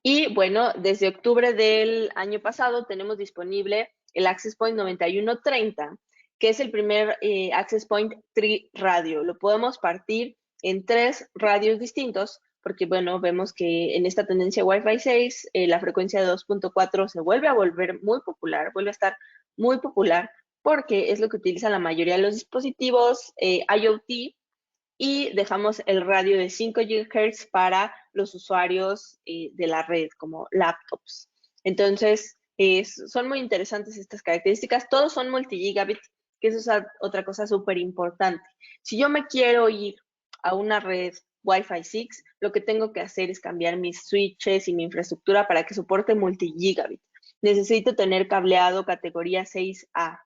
Y bueno, desde octubre del año pasado tenemos disponible el Access Point 9130, que es el primer Access Point tri-radio. Lo podemos partir en 3 radios distintos, porque bueno, vemos que en esta tendencia Wi-Fi 6, la frecuencia de 2.4 se vuelve a volver muy popular, vuelve a estar muy popular, porque es lo que utilizan la mayoría de los dispositivos IoT, y dejamos el radio de 5 GHz para los usuarios de la red, como laptops. Entonces, son muy interesantes estas características. Todos son multigigabit, que eso es otra cosa súper importante. Si yo me quiero ir a una red Wi-Fi 6, lo que tengo que hacer es cambiar mis switches y mi infraestructura para que soporte multigigabit. Necesito tener cableado categoría 6A,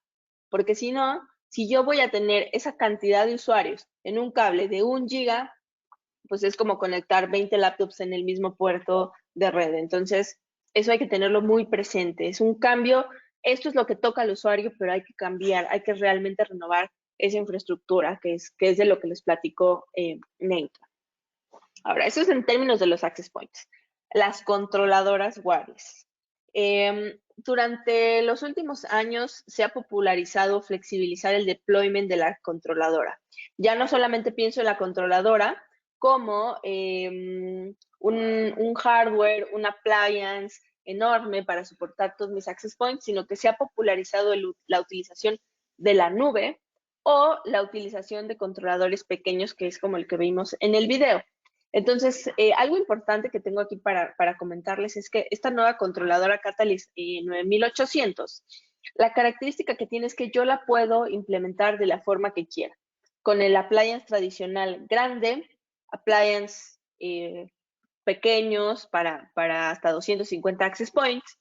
porque si no, si yo voy a tener esa cantidad de usuarios en un cable de 1 giga, pues es como conectar 20 laptops en el mismo puerto de red. Entonces, eso hay que tenerlo muy presente. Es un cambio, esto es lo que toca al usuario, pero hay que cambiar, hay que realmente renovar esa infraestructura, que es de lo que les platicó Neita. Ahora, eso es en términos de los access points. Las controladoras wireless. Durante los últimos años se ha popularizado flexibilizar el deployment de la controladora. Ya no solamente pienso en la controladora como un hardware, un appliance enorme para soportar todos mis access points, sino que se ha popularizado la utilización de la nube o la utilización de controladores pequeños, que es como el que vimos en el video. Entonces, algo importante que tengo aquí para comentarles es que esta nueva controladora Catalyst 9800, la característica que tiene es que yo la puedo implementar de la forma que quiera, con el appliance tradicional grande, appliance pequeños para hasta 250 access points,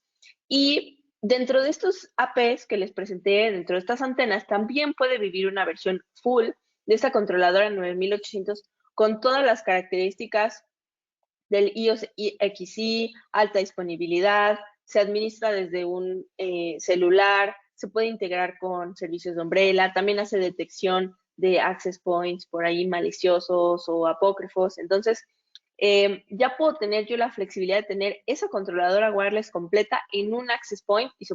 y dentro de estos APs que les presenté, dentro de estas antenas, también puede vivir una versión full de esta controladora 9800 con todas las características del iOS XE, alta disponibilidad, se administra desde un celular, se puede integrar con servicios de Umbrella, también hace detección de access points por ahí maliciosos o apócrifos. Entonces, ya puedo tener yo la flexibilidad de tener esa controladora wireless completa en un access point y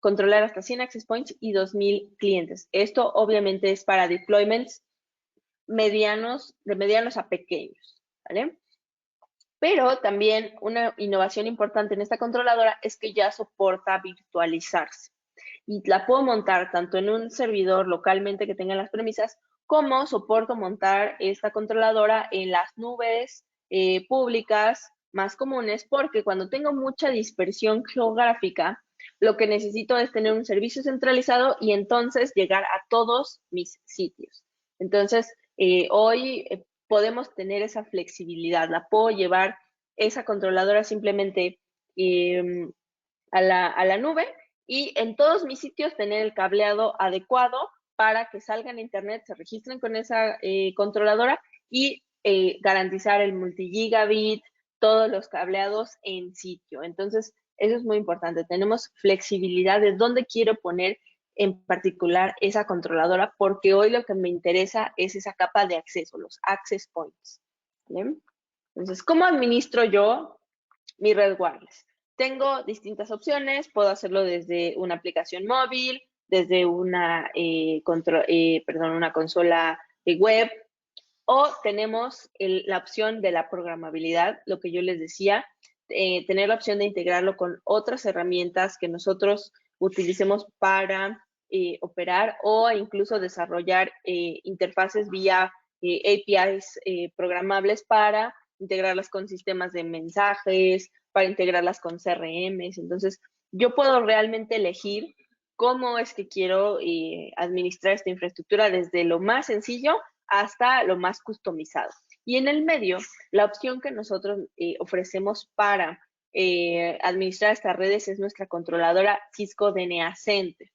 controlar hasta 100 access points y 2000 clientes. Esto obviamente es para deployments de medianos a pequeños, ¿vale? Pero también una innovación importante en esta controladora es que ya soporta virtualizarse y la puedo montar tanto en un servidor localmente que tenga las premisas, como soporto montar esta controladora en las nubes públicas más comunes, porque cuando tengo mucha dispersión geográfica, lo que necesito es tener un servicio centralizado y entonces llegar a todos mis sitios. Entonces, hoy podemos tener esa flexibilidad. La puedo llevar esa controladora simplemente a la nube y en todos mis sitios tener el cableado adecuado para que salgan a internet, se registren con esa controladora y garantizar el multigigabit, todos los cableados en sitio. Entonces, eso es muy importante. Tenemos flexibilidad de dónde quiero poner en particular esa controladora, porque hoy lo que me interesa es esa capa de acceso, los access points. ¿Bien? Entonces, ¿cómo administro yo mi red wireless? Tengo distintas opciones, puedo hacerlo desde una aplicación móvil, desde una, una consola web, o tenemos la opción de la programabilidad, lo que yo les decía, tener la opción de integrarlo con otras herramientas que nosotros utilicemos para operar o incluso desarrollar interfaces vía APIs programables para integrarlas con sistemas de mensajes, para integrarlas con CRMs. Entonces, yo puedo realmente elegir cómo es que quiero administrar esta infraestructura desde lo más sencillo hasta lo más customizado. Y en el medio, la opción que nosotros ofrecemos para administrar estas redes es nuestra controladora Cisco DNA Center.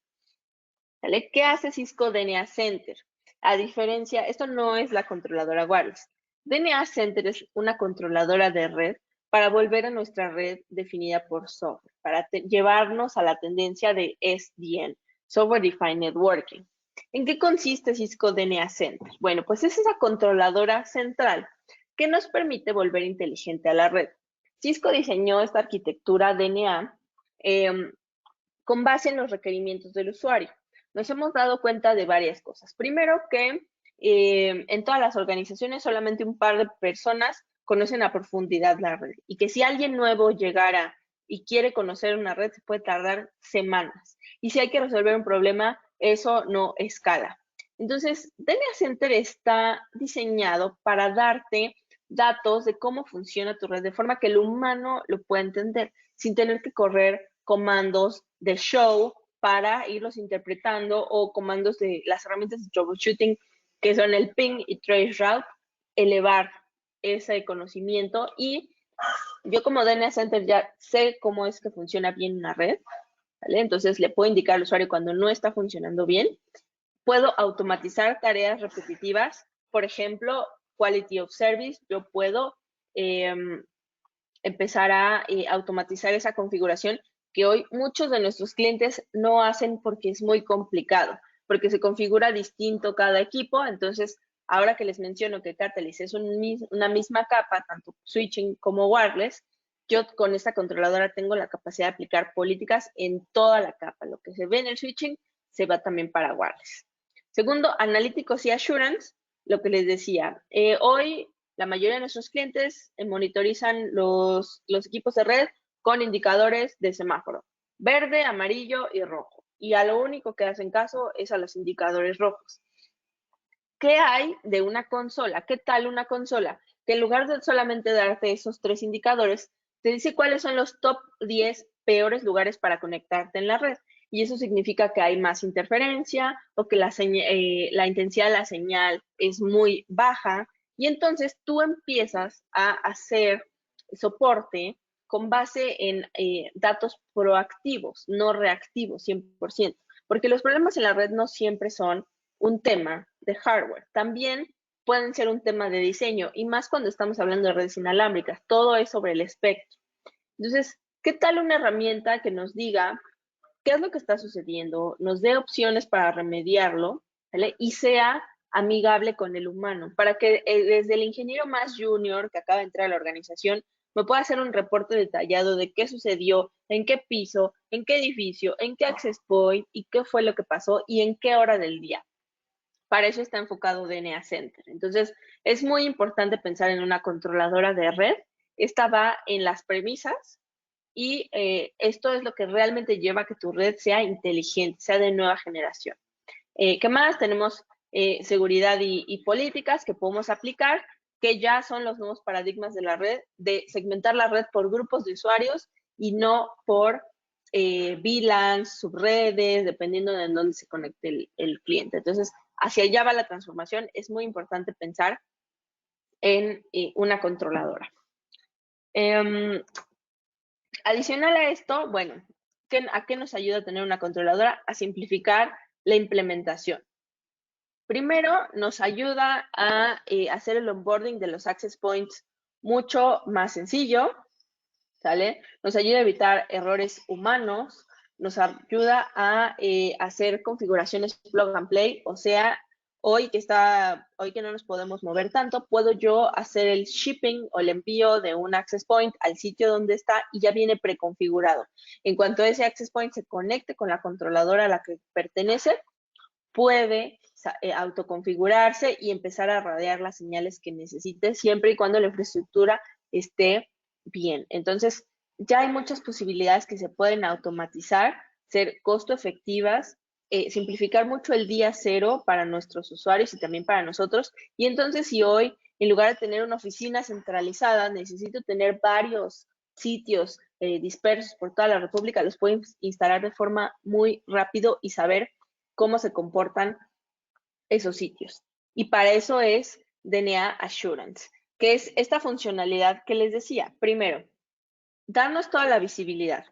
¿Vale? ¿Qué hace Cisco DNA Center? A diferencia, esto no es la controladora wireless. DNA Center es una controladora de red para volver a nuestra red definida por software, para llevarnos a la tendencia de SDN, Software Defined Networking. ¿En qué consiste Cisco DNA Center? Bueno, pues es esa controladora central que nos permite volver inteligente a la red. Cisco diseñó esta arquitectura DNA con base en los requerimientos del usuario. Nos hemos dado cuenta de varias cosas. Primero, que en todas las organizaciones solamente un par de personas conocen a profundidad la red y que si alguien nuevo llegara y quiere conocer una red, se puede tardar semanas. Y si hay que resolver un problema, eso no escala. Entonces, DNA Center está diseñado para darte datos de cómo funciona tu red de forma que el humano lo pueda entender sin tener que correr comandos de show para irlos interpretando o comandos de las herramientas de troubleshooting que son el ping y trace route, elevar ese conocimiento. Y yo como DNA Center ya sé cómo es que funciona bien una red, ¿vale? Entonces le puedo indicar al usuario cuando no está funcionando bien. Puedo automatizar tareas repetitivas, por ejemplo, Quality of Service. Yo puedo empezar a automatizar esa configuración que hoy muchos de nuestros clientes no hacen porque es muy complicado, porque se configura distinto cada equipo. Entonces, ahora que les menciono que Catalyst es una misma capa, tanto switching como wireless, yo con esta controladora tengo la capacidad de aplicar políticas en toda la capa. Lo que se ve en el switching se va también para wireless. Segundo, analíticos y assurance, lo que les decía. Hoy la mayoría de nuestros clientes monitorizan los equipos de red con indicadores de semáforo, verde, amarillo y rojo. Y a lo único que hacen caso es a los indicadores rojos. ¿Qué hay de una consola? ¿Qué tal una consola? Que en lugar de solamente darte esos 3 indicadores, te dice cuáles son los top 10 peores lugares para conectarte en la red. Y eso significa que hay más interferencia o que la intensidad de la señal es muy baja. Y entonces tú empiezas a hacer soporte con base en datos proactivos, no reactivos 100%. Porque los problemas en la red no siempre son un tema de hardware. También pueden ser un tema de diseño, y más cuando estamos hablando de redes inalámbricas. Todo es sobre el espectro. Entonces, ¿qué tal una herramienta que nos diga qué es lo que está sucediendo, nos dé opciones para remediarlo, ¿vale? Y sea amigable con el humano, para que desde el ingeniero más junior que acaba de entrar a la organización me pueda hacer un reporte detallado de qué sucedió, en qué piso, en qué edificio, en qué access point y qué fue lo que pasó y en qué hora del día. Para eso está enfocado DNA Center. Entonces, es muy importante pensar en una controladora de red. Esta va en las premisas y esto es lo que realmente lleva a que tu red sea inteligente, sea de nueva generación. ¿Qué más? Tenemos seguridad y políticas que podemos aplicar, que ya son los nuevos paradigmas de la red, de segmentar la red por grupos de usuarios y no por VLANs, subredes, dependiendo de dónde se conecte el cliente. Entonces, hacia allá va la transformación. Es muy importante pensar en una controladora. Adicional a esto, bueno, ¿a qué nos ayuda a tener una controladora? A simplificar la implementación. Primero, nos ayuda a hacer el onboarding de los access points mucho más sencillo, ¿sale? Nos ayuda a evitar errores humanos, nos ayuda a hacer configuraciones plug and play, o sea, hoy que no nos podemos mover tanto, puedo yo hacer el shipping o el envío de un access point al sitio donde está y ya viene preconfigurado. En cuanto ese access point se conecte con la controladora a la que pertenece, puede autoconfigurarse y empezar a radiar las señales que necesite siempre y cuando la infraestructura esté bien. Entonces, ya hay muchas posibilidades que se pueden automatizar, ser costo efectivas, simplificar mucho el día cero para nuestros usuarios y también para nosotros. Y entonces, si hoy, en lugar de tener una oficina centralizada, necesito tener varios sitios dispersos por toda la República, los puedo instalar de forma muy rápido y saber cómo se comportan esos sitios. Y para eso es DNA Assurance, que es esta funcionalidad que les decía. Primero, darnos toda la visibilidad.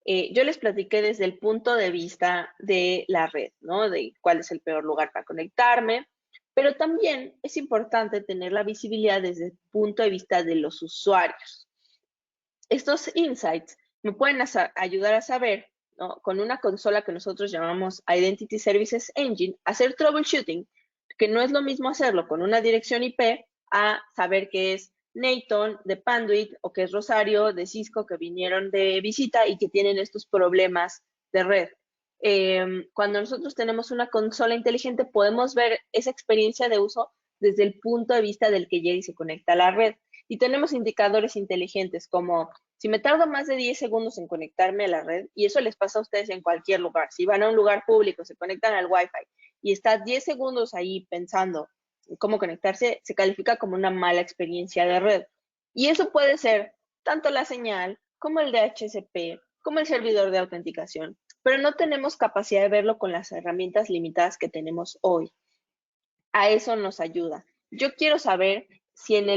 Yo les platiqué desde el punto de vista de la red, ¿no? De cuál es el peor lugar para conectarme, pero también es importante tener la visibilidad desde el punto de vista de los usuarios. Estos insights me pueden ayudar a saber, ¿no? Con una consola que nosotros llamamos Identity Services Engine, hacer troubleshooting, que no es lo mismo hacerlo con una dirección IP a saber que es Nathan de Panduit o que es Rosario de Cisco que vinieron de visita y que tienen estos problemas de red. Cuando nosotros tenemos una consola inteligente, podemos ver esa experiencia de uso desde el punto de vista del que llega y se conecta a la red. Y tenemos indicadores inteligentes como si me tardo más de 10 segundos en conectarme a la red, y eso les pasa a ustedes en cualquier lugar, si van a un lugar público, se conectan al Wi-Fi y está 10 segundos ahí pensando en cómo conectarse, se califica como una mala experiencia de red. Y eso puede ser tanto la señal como el DHCP, como el servidor de autenticación, pero no tenemos capacidad de verlo con las herramientas limitadas que tenemos hoy. A eso nos ayuda. Yo quiero saber si en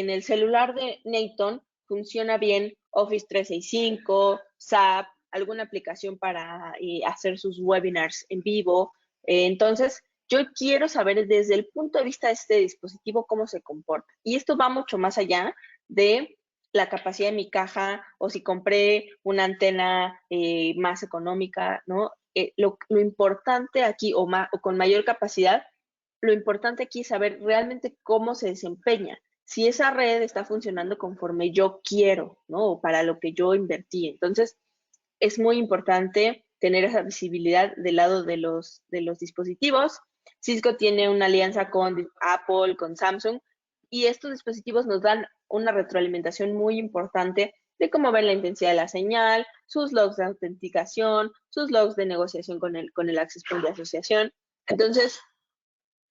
el celular de Nathan funciona bien Office 365, SAP, alguna aplicación para hacer sus webinars en vivo. Entonces, yo quiero saber desde el punto de vista de este dispositivo cómo se comporta. Y esto va mucho más allá de la capacidad de mi caja o si compré una antena más económica, ¿no? Lo importante aquí o con mayor capacidad, lo importante aquí es saber realmente cómo se desempeña, si esa red está funcionando conforme yo quiero, ¿no? O para lo que yo invertí. Entonces, es muy importante tener esa visibilidad del lado de los dispositivos. Cisco tiene una alianza con Apple, con Samsung, y estos dispositivos nos dan una retroalimentación muy importante de cómo ven la intensidad de la señal, sus logs de autenticación, sus logs de negociación con el access point de asociación. Entonces,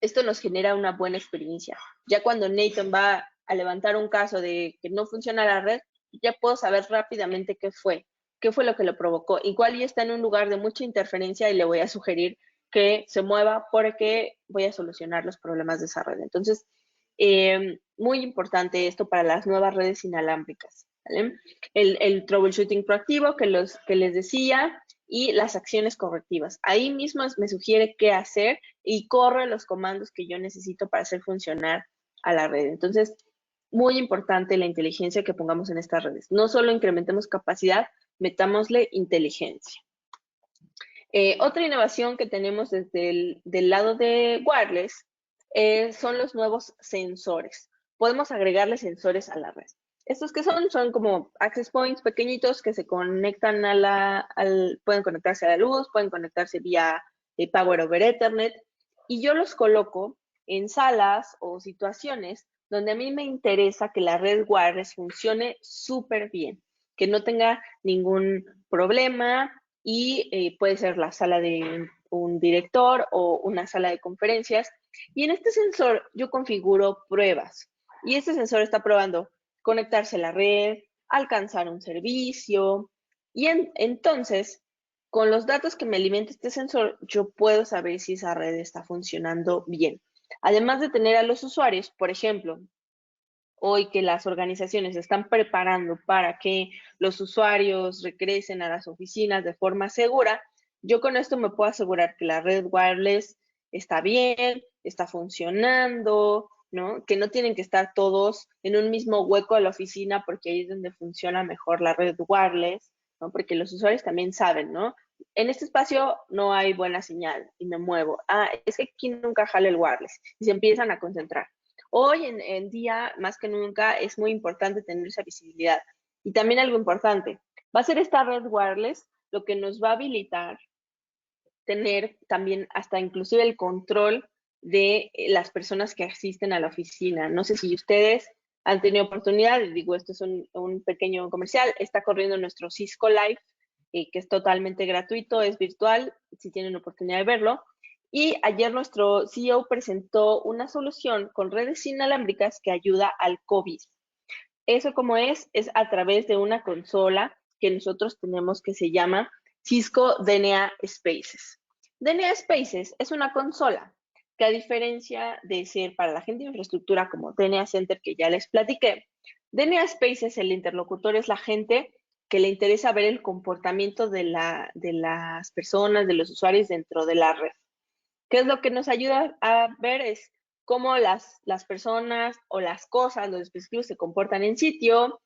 esto nos genera una buena experiencia. Ya cuando Nathan va a levantar un caso de que no funciona la red, ya puedo saber rápidamente qué fue lo que lo provocó. Igual ya está en un lugar de mucha interferencia y le voy a sugerir que se mueva porque voy a solucionar los problemas de esa red. Entonces, muy importante esto para las nuevas redes inalámbricas, ¿vale? El troubleshooting proactivo que les decía, y las acciones correctivas. Ahí mismo me sugiere qué hacer y corre los comandos que yo necesito para hacer funcionar a la red. Entonces, muy importante la inteligencia que pongamos en estas redes. No solo incrementemos capacidad, metámosle inteligencia. Otra innovación que tenemos desde del lado de wireless son los nuevos sensores. Podemos agregarle sensores a la red. Estos que son como access points pequeñitos que se conectan pueden conectarse a la luz, pueden conectarse vía Power over Ethernet, y yo los coloco en salas o situaciones donde a mí me interesa que la red wireless funcione súper bien, que no tenga ningún problema, y puede ser la sala de un director o una sala de conferencias. Y en este sensor yo configuro pruebas, y este sensor está probando conectarse a la red, alcanzar un servicio, y entonces, con los datos que me alimenta este sensor, yo puedo saber si esa red está funcionando bien. Además de tener a los usuarios, por ejemplo, hoy que las organizaciones se están preparando para que los usuarios regresen a las oficinas de forma segura, yo con esto me puedo asegurar que la red wireless está bien, está funcionando, ¿no? Que no tienen que estar todos en un mismo hueco de la oficina porque ahí es donde funciona mejor la red wireless, ¿no? Porque los usuarios también saben, ¿no? en este espacio no hay buena señal y me muevo. Es que aquí nunca jala el wireless y se empiezan a concentrar. Hoy en día, más que nunca, es muy importante tener esa visibilidad. Y también algo importante, va a ser esta red wireless lo que nos va a habilitar tener también hasta inclusive el control de las personas que asisten a la oficina. No sé si ustedes han tenido oportunidad, digo, esto es un pequeño comercial, está corriendo nuestro Cisco Live, que es totalmente gratuito, es virtual, si tienen oportunidad de verlo. Y ayer nuestro CEO presentó una solución con redes inalámbricas que ayuda al COVID. Eso como es a través de una consola que nosotros tenemos que se llama Cisco DNA Spaces. DNA Spaces es una consola que, a diferencia de ser para la gente de infraestructura como DNA Center, que ya les platiqué, DNA Spaces, el interlocutor es la gente que le interesa ver el comportamiento de las personas, de los usuarios dentro de la red. ¿Qué es lo que nos ayuda a ver? Es cómo las personas o las cosas, los dispositivos se comportan en sitio,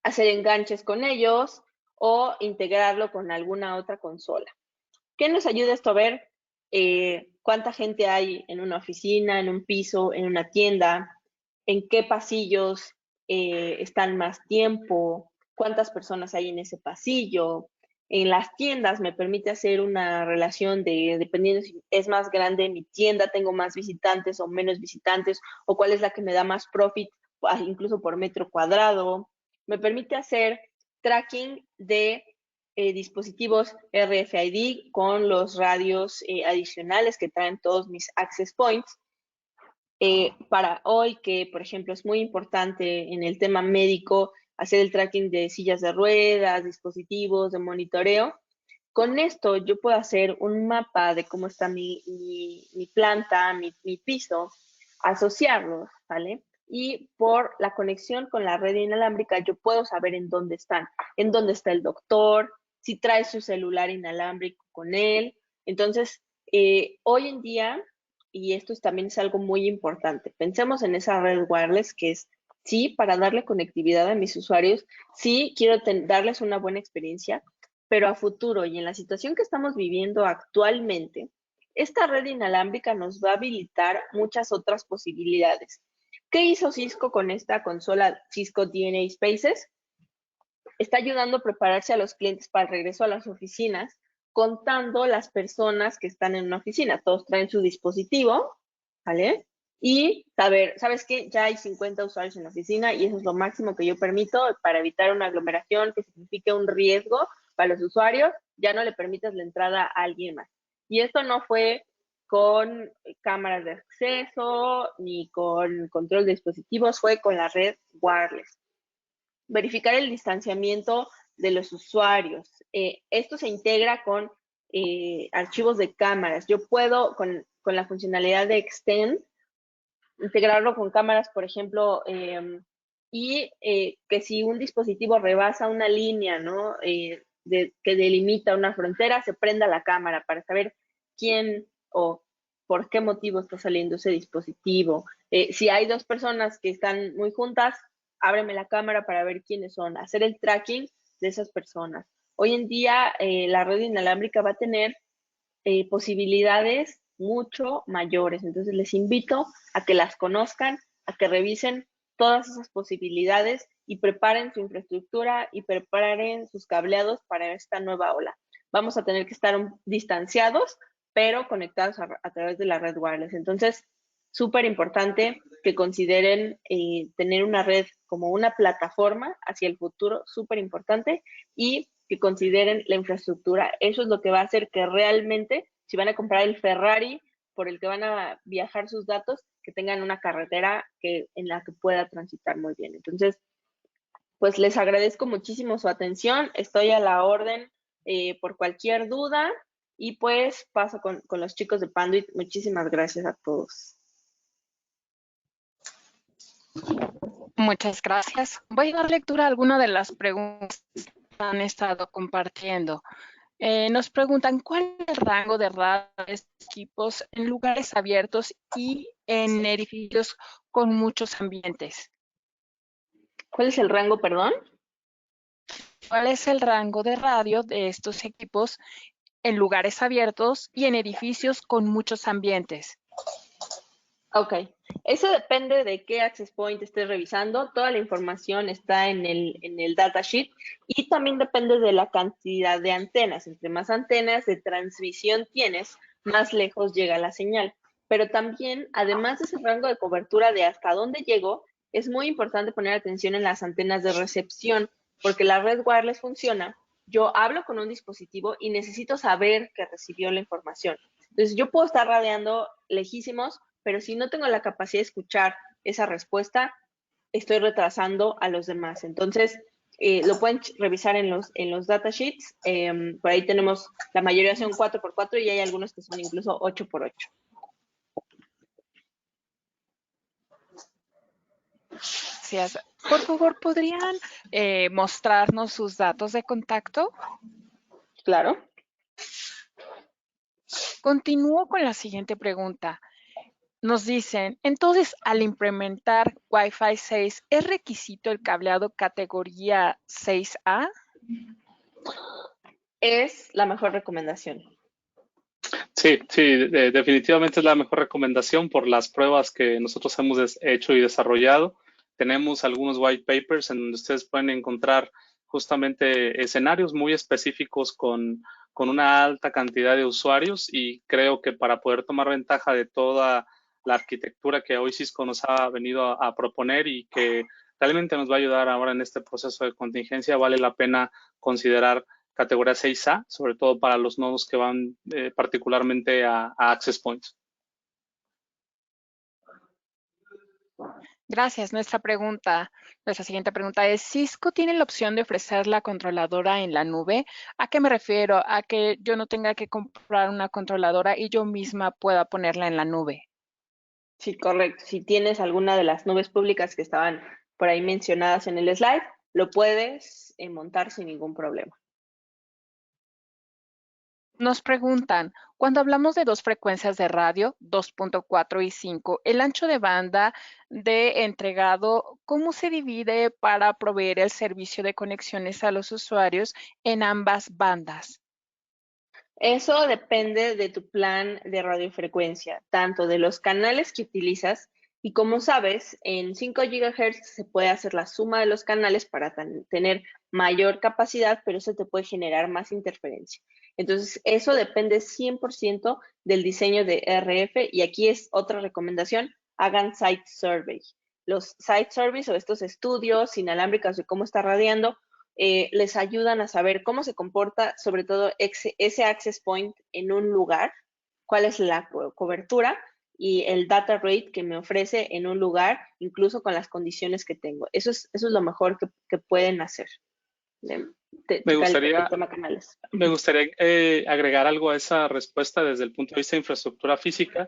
hacer enganches con ellos o integrarlo con alguna otra consola. ¿Qué nos ayuda esto a ver? Cuánta gente hay en una oficina, en un piso, en una tienda, en qué pasillos están más tiempo, cuántas personas hay en ese pasillo. En las tiendas me permite hacer una relación dependiendo si es más grande mi tienda, tengo más visitantes o menos visitantes, o cuál es la que me da más profit, incluso por metro cuadrado. Me permite hacer tracking de dispositivos RFID con los radios adicionales que traen todos mis access points. Para hoy, que por ejemplo es muy importante en el tema médico, hacer el tracking de sillas de ruedas, dispositivos de monitoreo. Con esto yo puedo hacer un mapa de cómo está mi planta, mi piso, asociarlos, ¿vale? Y por la conexión con la red inalámbrica yo puedo saber en dónde están, en dónde está el doctor, si trae su celular inalámbrico con él. Entonces, hoy en día, y esto también es algo muy importante, pensemos en esa red wireless que es, sí, para darle conectividad a mis usuarios, sí, quiero darles una buena experiencia, pero a futuro y en la situación que estamos viviendo actualmente, esta red inalámbrica nos va a habilitar muchas otras posibilidades. ¿Qué hizo Cisco con esta consola Cisco DNA Spaces? Está ayudando a prepararse a los clientes para el regreso a las oficinas, contando las personas que están en una oficina. Todos traen su dispositivo, ¿vale? Y saber, ¿sabes qué? Ya hay 50 usuarios en la oficina y eso es lo máximo que yo permito para evitar una aglomeración que signifique un riesgo para los usuarios. Ya no le permitas la entrada a alguien más. Y esto no fue con cámaras de acceso ni con control de dispositivos, fue con la red wireless. Verificar el distanciamiento de los usuarios. Esto se integra con archivos de cámaras. Yo puedo, con la funcionalidad de Extend, integrarlo con cámaras, por ejemplo, y que si un dispositivo rebasa una línea, ¿no? Que delimita una frontera, se prenda la cámara para saber quién o por qué motivo está saliendo ese dispositivo. Si hay dos personas que están muy juntas, ábreme la cámara para ver quiénes son, hacer el tracking de esas personas. Hoy en día la red inalámbrica va a tener posibilidades mucho mayores, entonces les invito a que las conozcan, a que revisen todas esas posibilidades y preparen su infraestructura y preparen sus cableados para esta nueva ola. Vamos a tener que estar distanciados, pero conectados a través de la red wireless. Entonces, súper importante que consideren tener una red como una plataforma hacia el futuro, súper importante, y que consideren la infraestructura. Eso es lo que va a hacer que realmente, si van a comprar el Ferrari por el que van a viajar sus datos, que tengan una carretera en la que pueda transitar muy bien. Entonces, pues les agradezco muchísimo su atención. Estoy a la orden por cualquier duda y pues paso con los chicos de Panduit. Muchísimas gracias a todos. Muchas gracias. Voy a dar lectura a algunas de las preguntas que han estado compartiendo. Nos preguntan, ¿cuál es el rango de radio de estos equipos en lugares abiertos y en edificios con muchos ambientes? ¿Cuál es el rango, perdón? ¿Cuál es el rango de radio de estos equipos en lugares abiertos y en edificios con muchos ambientes? Ok, eso depende de qué access point estés revisando. Toda la información está en el datasheet y también depende de la cantidad de antenas. Entre más antenas de transmisión tienes, más lejos llega la señal. Pero también, además de ese rango de cobertura de hasta dónde llegó, es muy importante poner atención en las antenas de recepción, porque la red wireless funciona. Yo hablo con un dispositivo y necesito saber que recibió la información. Entonces, yo puedo estar radiando lejísimos, pero si no tengo la capacidad de escuchar esa respuesta, estoy retrasando a los demás. Entonces, lo pueden revisar en los datasheets. Por ahí tenemos, la mayoría son 4x4 y hay algunos que son incluso 8x8. Gracias. Por favor, ¿podrían mostrarnos sus datos de contacto? Claro. Continúo con la siguiente pregunta. Nos dicen, entonces, al implementar Wi-Fi 6, ¿es requisito el cableado categoría 6A? Es la mejor recomendación. Sí, definitivamente es la mejor recomendación por las pruebas que nosotros hemos hecho y desarrollado. Tenemos algunos white papers en donde ustedes pueden encontrar justamente escenarios muy específicos con una alta cantidad de usuarios, y creo que para poder tomar ventaja de toda la arquitectura que hoy Cisco nos ha venido a proponer y que realmente nos va a ayudar ahora en este proceso de contingencia, vale la pena considerar categoría 6A, sobre todo para los nodos que van particularmente a access points. Gracias. Nuestra siguiente pregunta es, ¿Cisco tiene la opción de ofrecer la controladora en la nube? ¿A qué me refiero? A que yo no tenga que comprar una controladora y yo misma pueda ponerla en la nube. Sí, correcto. Si tienes alguna de las nubes públicas que estaban por ahí mencionadas en el slide, lo puedes montar sin ningún problema. Nos preguntan, cuando hablamos de dos frecuencias de radio, 2.4 y 5, el ancho de banda de entregado, ¿cómo se divide para proveer el servicio de conexiones a los usuarios en ambas bandas? Eso depende de tu plan de radiofrecuencia, tanto de los canales que utilizas y, como sabes, en 5 GHz se puede hacer la suma de los canales para tener mayor capacidad, pero eso te puede generar más interferencia. Entonces, eso depende 100% del diseño de RF, y aquí es otra recomendación: hagan site survey. Los site surveys o estos estudios inalámbricos de cómo está radiando les ayudan a saber cómo se comporta, sobre todo ese access point en un lugar, cuál es la cobertura y el data rate que me ofrece en un lugar, incluso con las condiciones que tengo. Eso es lo mejor que pueden hacer. Me gustaría agregar algo a esa respuesta desde el punto de vista de infraestructura física.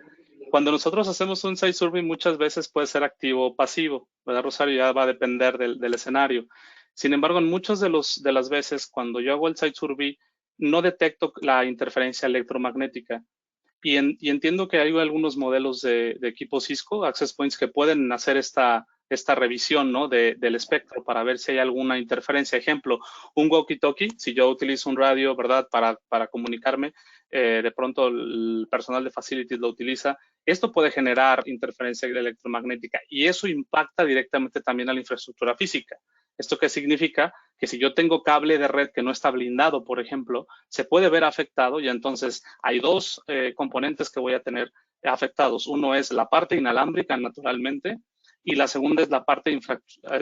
Cuando nosotros hacemos un site survey, muchas veces puede ser activo o pasivo, ¿verdad, Rosario? Ya va a depender del escenario. Sin embargo, en muchas de las veces, cuando yo hago el site survey, no detecto la interferencia electromagnética. Y entiendo que hay algunos modelos de equipos Cisco, access points, que pueden hacer esta revisión, ¿no?, del espectro para ver si hay alguna interferencia. Ejemplo, un walkie-talkie, si yo utilizo un radio, ¿verdad?, para comunicarme, de pronto el personal de facilities lo utiliza, esto puede generar interferencia electromagnética y eso impacta directamente también a la infraestructura física. ¿Esto qué significa? Que si yo tengo cable de red que no está blindado, por ejemplo, se puede ver afectado, y entonces hay dos componentes que voy a tener afectados. Uno es la parte inalámbrica, naturalmente, y la segunda es la parte de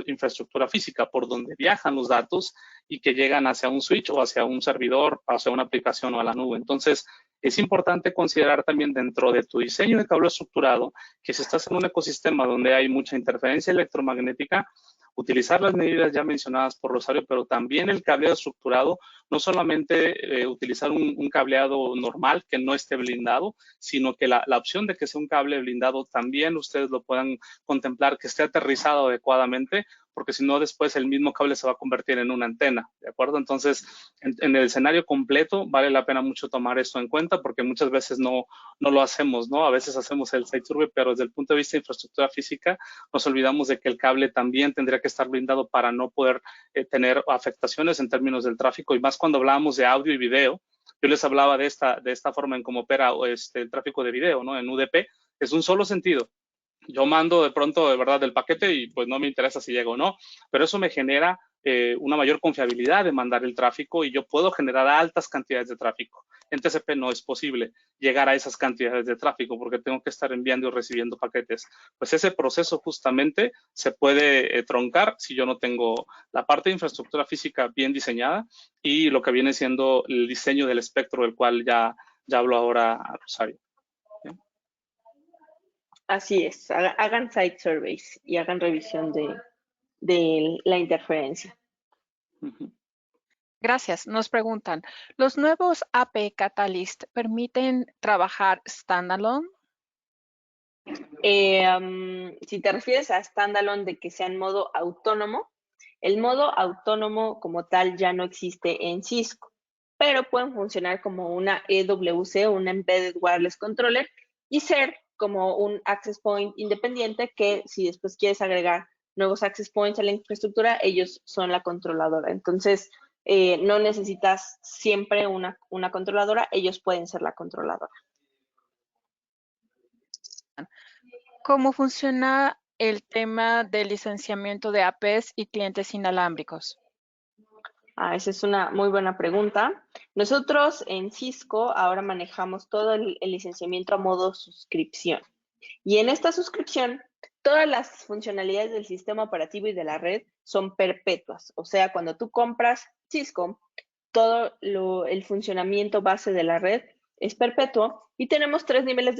infraestructura física, por donde viajan los datos y que llegan hacia un switch o hacia un servidor, hacia una aplicación o a la nube. Entonces, es importante considerar también dentro de tu diseño de cable estructurado que si estás en un ecosistema donde hay mucha interferencia electromagnética, utilizar las medidas ya mencionadas por Rosario, pero también el cableado estructurado no solamente utilizar un cableado normal que no esté blindado, sino que la opción de que sea un cable blindado también ustedes lo puedan contemplar, que esté aterrizado adecuadamente, porque si no después el mismo cable se va a convertir en una antena, ¿de acuerdo? Entonces, en el escenario completo vale la pena mucho tomar esto en cuenta porque muchas veces no lo hacemos, ¿no? A veces hacemos el site survey, pero desde el punto de vista de infraestructura física nos olvidamos de que el cable también tendría que estar blindado para no poder tener afectaciones en términos del tráfico, y más cuando hablábamos de audio y video. Yo les hablaba de esta forma en cómo opera el tráfico de video, ¿no? En UDP es un solo sentido. Yo mando de pronto, de verdad, el paquete y pues no me interesa si llega o no, pero eso me genera una mayor confiabilidad de mandar el tráfico y yo puedo generar altas cantidades de tráfico. En TCP no es posible llegar a esas cantidades de tráfico porque tengo que estar enviando y recibiendo paquetes. Pues ese proceso justamente se puede troncar si yo no tengo la parte de infraestructura física bien diseñada y lo que viene siendo el diseño del espectro, del cual ya hablo ahora, Rosario. Así es, hagan site surveys y hagan revisión de la interferencia. Gracias. Nos preguntan, ¿los nuevos AP Catalyst permiten trabajar standalone? Si te refieres a standalone de que sea en modo autónomo, el modo autónomo como tal ya no existe en Cisco, pero pueden funcionar como una EWC, una Embedded Wireless Controller, y ser como un access point independiente que si después quieres agregar nuevos access points a la infraestructura, ellos son la controladora. Entonces, no necesitas siempre una controladora, ellos pueden ser la controladora. ¿Cómo funciona el tema del licenciamiento de APs y clientes inalámbricos? Esa es una muy buena pregunta. Nosotros en Cisco ahora manejamos todo el licenciamiento a modo suscripción. Y en esta suscripción, todas las funcionalidades del sistema operativo y de la red son perpetuas. O sea, cuando tú compras Cisco, todo el funcionamiento base de la red es perpetuo y tenemos 3 niveles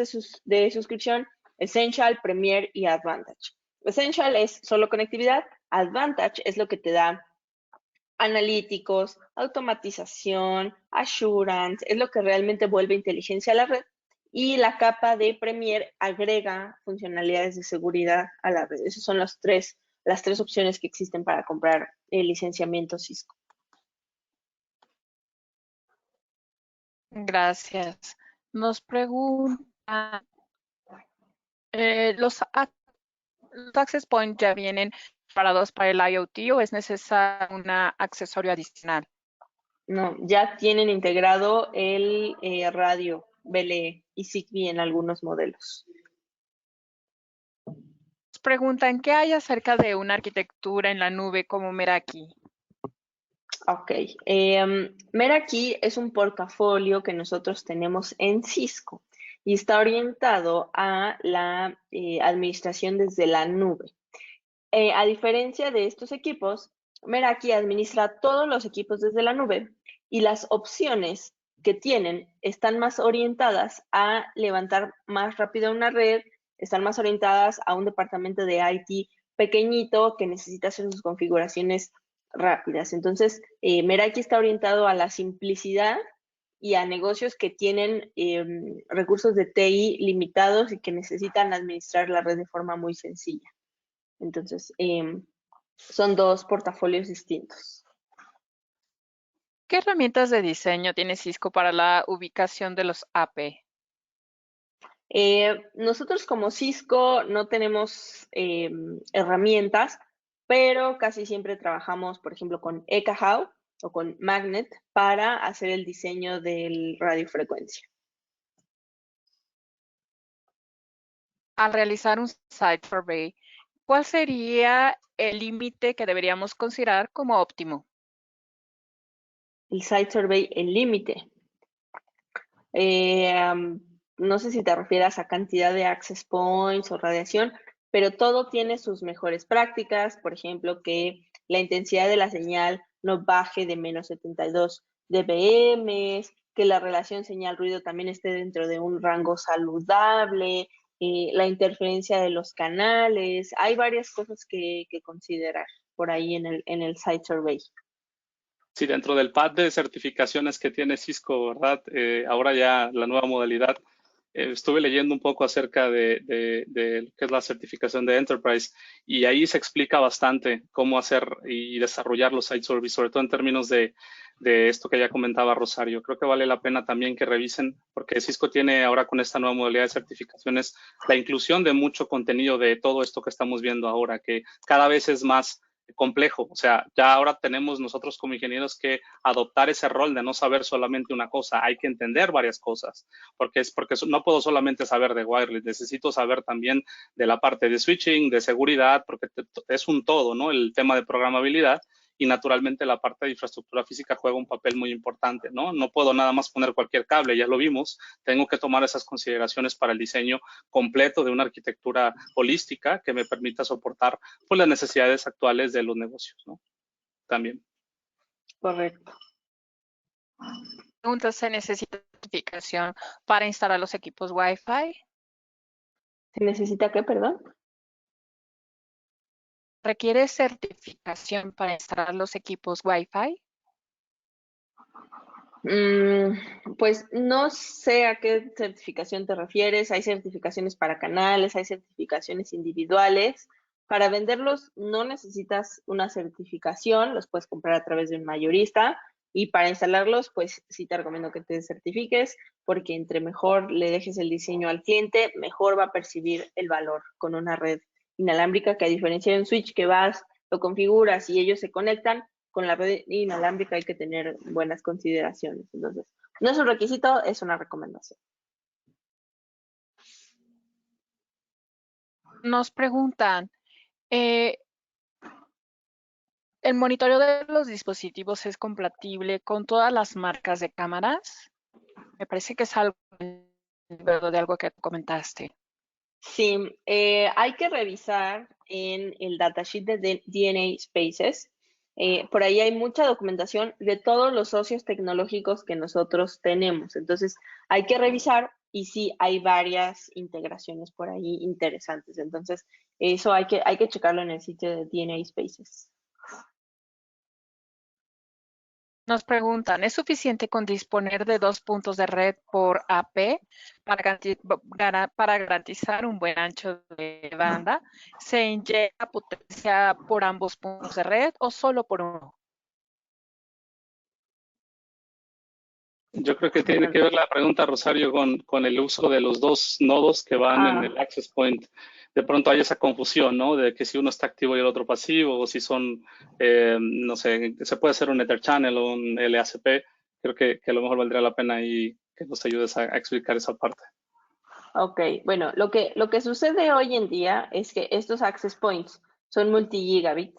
de suscripción: Essential, Premier y Advantage. Essential es solo conectividad, Advantage es lo que te da analíticos, automatización, assurance, es lo que realmente vuelve inteligencia a la red, y la capa de Premier agrega funcionalidades de seguridad a la red. Esas son las tres opciones que existen para comprar el licenciamiento Cisco. Gracias. Nos pregunta, ¿los access points ya vienen preparados para el IoT o es necesario un accesorio adicional? No, ya tienen integrado el radio BLE y Zigbee en algunos modelos. Nos preguntan, ¿qué hay acerca de una arquitectura en la nube como Meraki? Ok, Meraki es un portafolio que nosotros tenemos en Cisco y está orientado a la administración desde la nube. A diferencia de estos equipos, Meraki administra todos los equipos desde la nube y las opciones que tienen están más orientadas a levantar más rápido una red, están más orientadas a un departamento de IT pequeñito que necesita hacer sus configuraciones rápidas. Entonces, Meraki está orientado a la simplicidad y a negocios que tienen recursos de TI limitados y que necesitan administrar la red de forma muy sencilla. Entonces, son dos portafolios distintos. ¿Qué herramientas de diseño tiene Cisco para la ubicación de los AP? Nosotros como Cisco no tenemos herramientas, pero casi siempre trabajamos, por ejemplo, con Ekahau o con Magnet para hacer el diseño del radiofrecuencia. Al realizar un site survey, ¿cuál sería el límite que deberíamos considerar como óptimo? El site survey, el límite. No sé si te refieres a cantidad de access points o radiación, pero todo tiene sus mejores prácticas. Por ejemplo, que la intensidad de la señal no baje de menos 72 dBm, que la relación señal-ruido también esté dentro de un rango saludable, la interferencia de los canales. Hay varias cosas que considerar por ahí en el site survey. Sí, dentro del pad de certificaciones que tiene Cisco, ¿verdad? Ahora ya la nueva modalidad. Estuve leyendo un poco acerca de lo que es la certificación de Enterprise y ahí se explica bastante cómo hacer y desarrollar los site services, sobre todo en términos de esto que ya comentaba Rosario. Creo que vale la pena también que revisen, porque Cisco tiene ahora con esta nueva modalidad de certificaciones la inclusión de mucho contenido de todo esto que estamos viendo ahora, que cada vez es más complejo. O sea, ya ahora tenemos nosotros como ingenieros que adoptar ese rol de no saber solamente una cosa, hay que entender varias cosas, porque no puedo solamente saber de wireless, necesito saber también de la parte de switching, de seguridad, porque es un todo, ¿no? El tema de programabilidad y naturalmente la parte de infraestructura física juega un papel muy importante, ¿no? No puedo nada más poner cualquier cable, ya lo vimos, tengo que tomar esas consideraciones para el diseño completo de una arquitectura holística que me permita soportar pues, las necesidades actuales de los negocios, ¿no? También. Correcto. Pregunta, ¿se necesita certificación para instalar los equipos Wi-Fi? ¿Se necesita qué, perdón? ¿Requiere certificación para instalar los equipos Wi-Fi? Pues no sé a qué certificación te refieres. Hay certificaciones para canales, hay certificaciones individuales. Para venderlos no necesitas una certificación, los puedes comprar a través de un mayorista. Y para instalarlos, pues sí te recomiendo que te certifiques, porque entre mejor le dejes el diseño al cliente, mejor va a percibir el valor con una red inalámbrica, que a diferencia de un switch que vas, lo configuras y ellos se conectan, con la red inalámbrica hay que tener buenas consideraciones. Entonces, no es un requisito, es una recomendación. Nos preguntan, ¿el monitoreo de los dispositivos es compatible con todas las marcas de cámaras? Me parece que es algo de algo que comentaste. Sí, hay que revisar en el datasheet de DNA Spaces. Por ahí hay mucha documentación de todos los socios tecnológicos que nosotros tenemos. Entonces, hay que revisar y sí, hay varias integraciones por ahí interesantes. Entonces, eso hay que checarlo en el sitio de DNA Spaces. Nos preguntan, ¿es suficiente con disponer de 2 puntos de red por AP para garantizar un buen ancho de banda? ¿Se inyecta potencia por ambos puntos de red o solo por uno? Yo creo que tiene que ver la pregunta, Rosario, con el uso de los dos nodos que van en el access point. De pronto hay esa confusión, ¿no? De que si uno está activo y el otro pasivo, o si son, no sé, se puede hacer un Ether Channel o un LACP. Creo que a lo mejor valdría la pena ahí que nos ayudes a explicar esa parte. Ok, bueno, lo que sucede hoy en día es que estos access points son multi-gigabit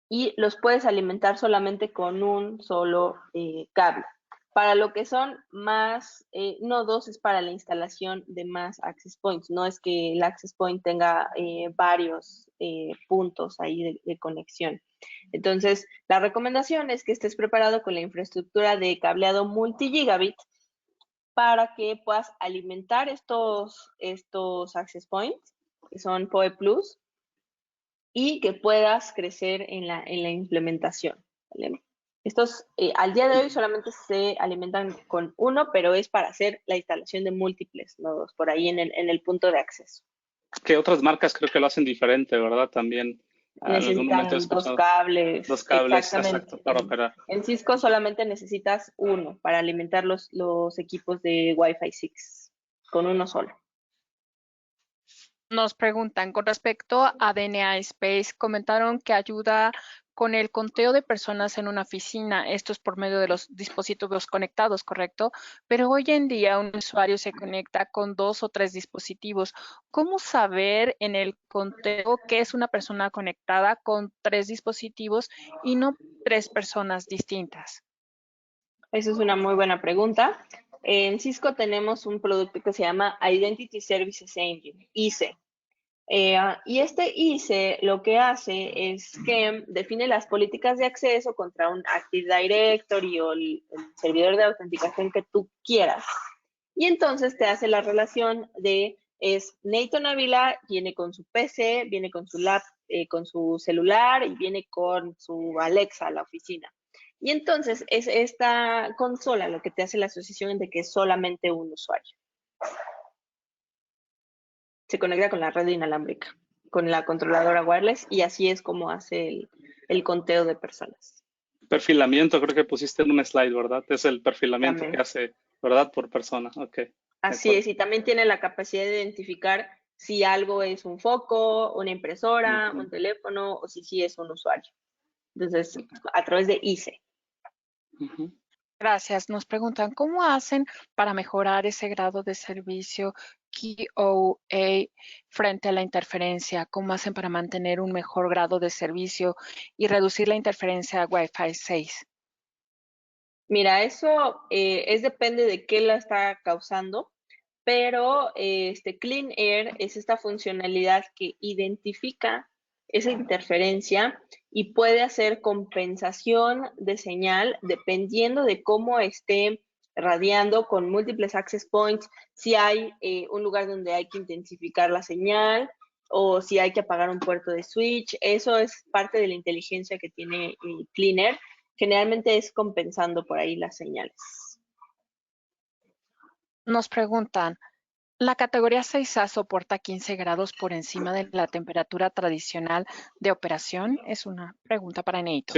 y los puedes alimentar solamente con un solo cable. Para lo que son más nodos es para la instalación de más access points. No es que el access point tenga varios puntos ahí de conexión. Entonces, la recomendación es que estés preparado con la infraestructura de cableado multi-gigabit para que puedas alimentar estos access points, que son PoE Plus, y que puedas crecer en la implementación. ¿Vale? Estos al día de hoy solamente se alimentan con uno, pero es para hacer la instalación de múltiples nodos por ahí en el punto de acceso. Que otras marcas creo que lo hacen diferente, ¿verdad? También. En algún momento he Necesitan dos escuchado cables. dos cables, Exactamente. exacto, para operar. En Cisco solamente necesitas uno para alimentar los equipos de Wi-Fi 6, con uno solo. Nos preguntan con respecto a DNA Space, comentaron que ayuda con el conteo de personas en una oficina. Esto es por medio de los dispositivos conectados, ¿correcto? Pero hoy en día un usuario se conecta con 2 o 3 dispositivos. ¿Cómo saber en el conteo que es una persona conectada con 3 dispositivos y no 3 personas distintas? Esa es una muy buena pregunta. En Cisco tenemos un producto que se llama Identity Services Engine, ISE. Y este ISE lo que hace es que define las políticas de acceso contra un Active Directory o el servidor de autenticación que tú quieras. Y entonces te hace la relación de, es Nathan Avila, viene con su PC, viene con su con su celular y viene con su Alexa a la oficina. Y entonces es esta consola lo que te hace la asociación de que es solamente un usuario. Se conecta con la red inalámbrica, con la controladora wireless, y así es como hace el conteo de personas. Perfilamiento, creo que pusiste en un slide, ¿verdad? Es el perfilamiento También. que hace, ¿verdad? Por persona. Ok. Así es, y también tiene la capacidad de identificar si algo es un foco, una impresora, un teléfono, o si sí es un usuario. Entonces, a través de ICE. Gracias. Nos preguntan, ¿cómo hacen para mejorar ese grado de servicio QoA frente a la interferencia? ¿Cómo hacen para mantener un mejor grado de servicio y reducir la interferencia Wi-Fi 6? Mira, eso depende de qué la está causando, pero Clean Air es esta funcionalidad que identifica esa interferencia y puede hacer compensación de señal dependiendo de cómo esté radiando con múltiples access points, si hay un lugar donde hay que intensificar la señal o si hay que apagar un puerto de switch. Eso es parte de la inteligencia que tiene Clean Air. Generalmente es compensando por ahí las señales. Nos preguntan, ¿la categoría 6A soporta 15 grados por encima de la temperatura tradicional de operación? Es una pregunta para Neito.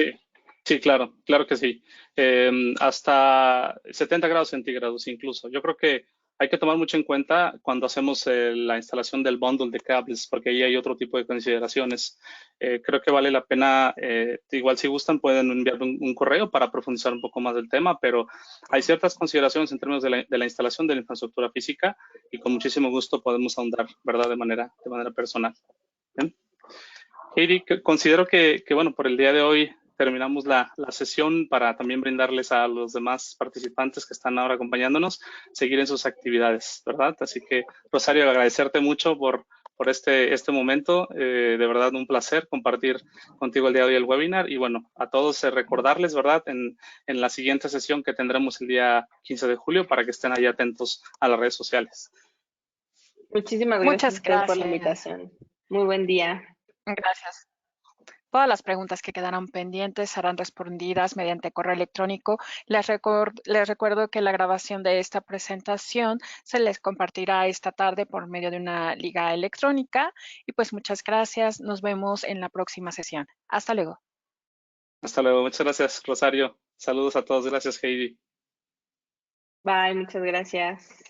Sí, claro que sí. Hasta 70 grados centígrados incluso. Yo creo que hay que tomar mucho en cuenta cuando hacemos la instalación del bundle de cables, porque ahí hay otro tipo de consideraciones. Creo que vale la pena, igual si gustan pueden enviar un correo para profundizar un poco más del tema, pero hay ciertas consideraciones en términos de la instalación de la infraestructura física y con muchísimo gusto podemos ahondar, ¿verdad? De manera personal. ¿Bien? Heidi, considero que, bueno, por el día de hoy terminamos la sesión para también brindarles a los demás participantes que están ahora acompañándonos, seguir en sus actividades, ¿verdad? Así que, Rosario, agradecerte mucho por este momento. De verdad, un placer compartir contigo el día de hoy el webinar. Y bueno, a todos recordarles, ¿verdad? En la siguiente sesión que tendremos el día 15 de julio para que estén ahí atentos a las redes sociales. Muchísimas gracias a ustedes por la invitación. Muy buen día. Gracias. Todas las preguntas que quedaron pendientes serán respondidas mediante correo electrónico. Les recuerdo que la grabación de esta presentación se les compartirá esta tarde por medio de una liga electrónica. Y pues muchas gracias. Nos vemos en la próxima sesión. Hasta luego. Hasta luego. Muchas gracias, Rosario. Saludos a todos. Gracias, Heidi. Bye, muchas gracias.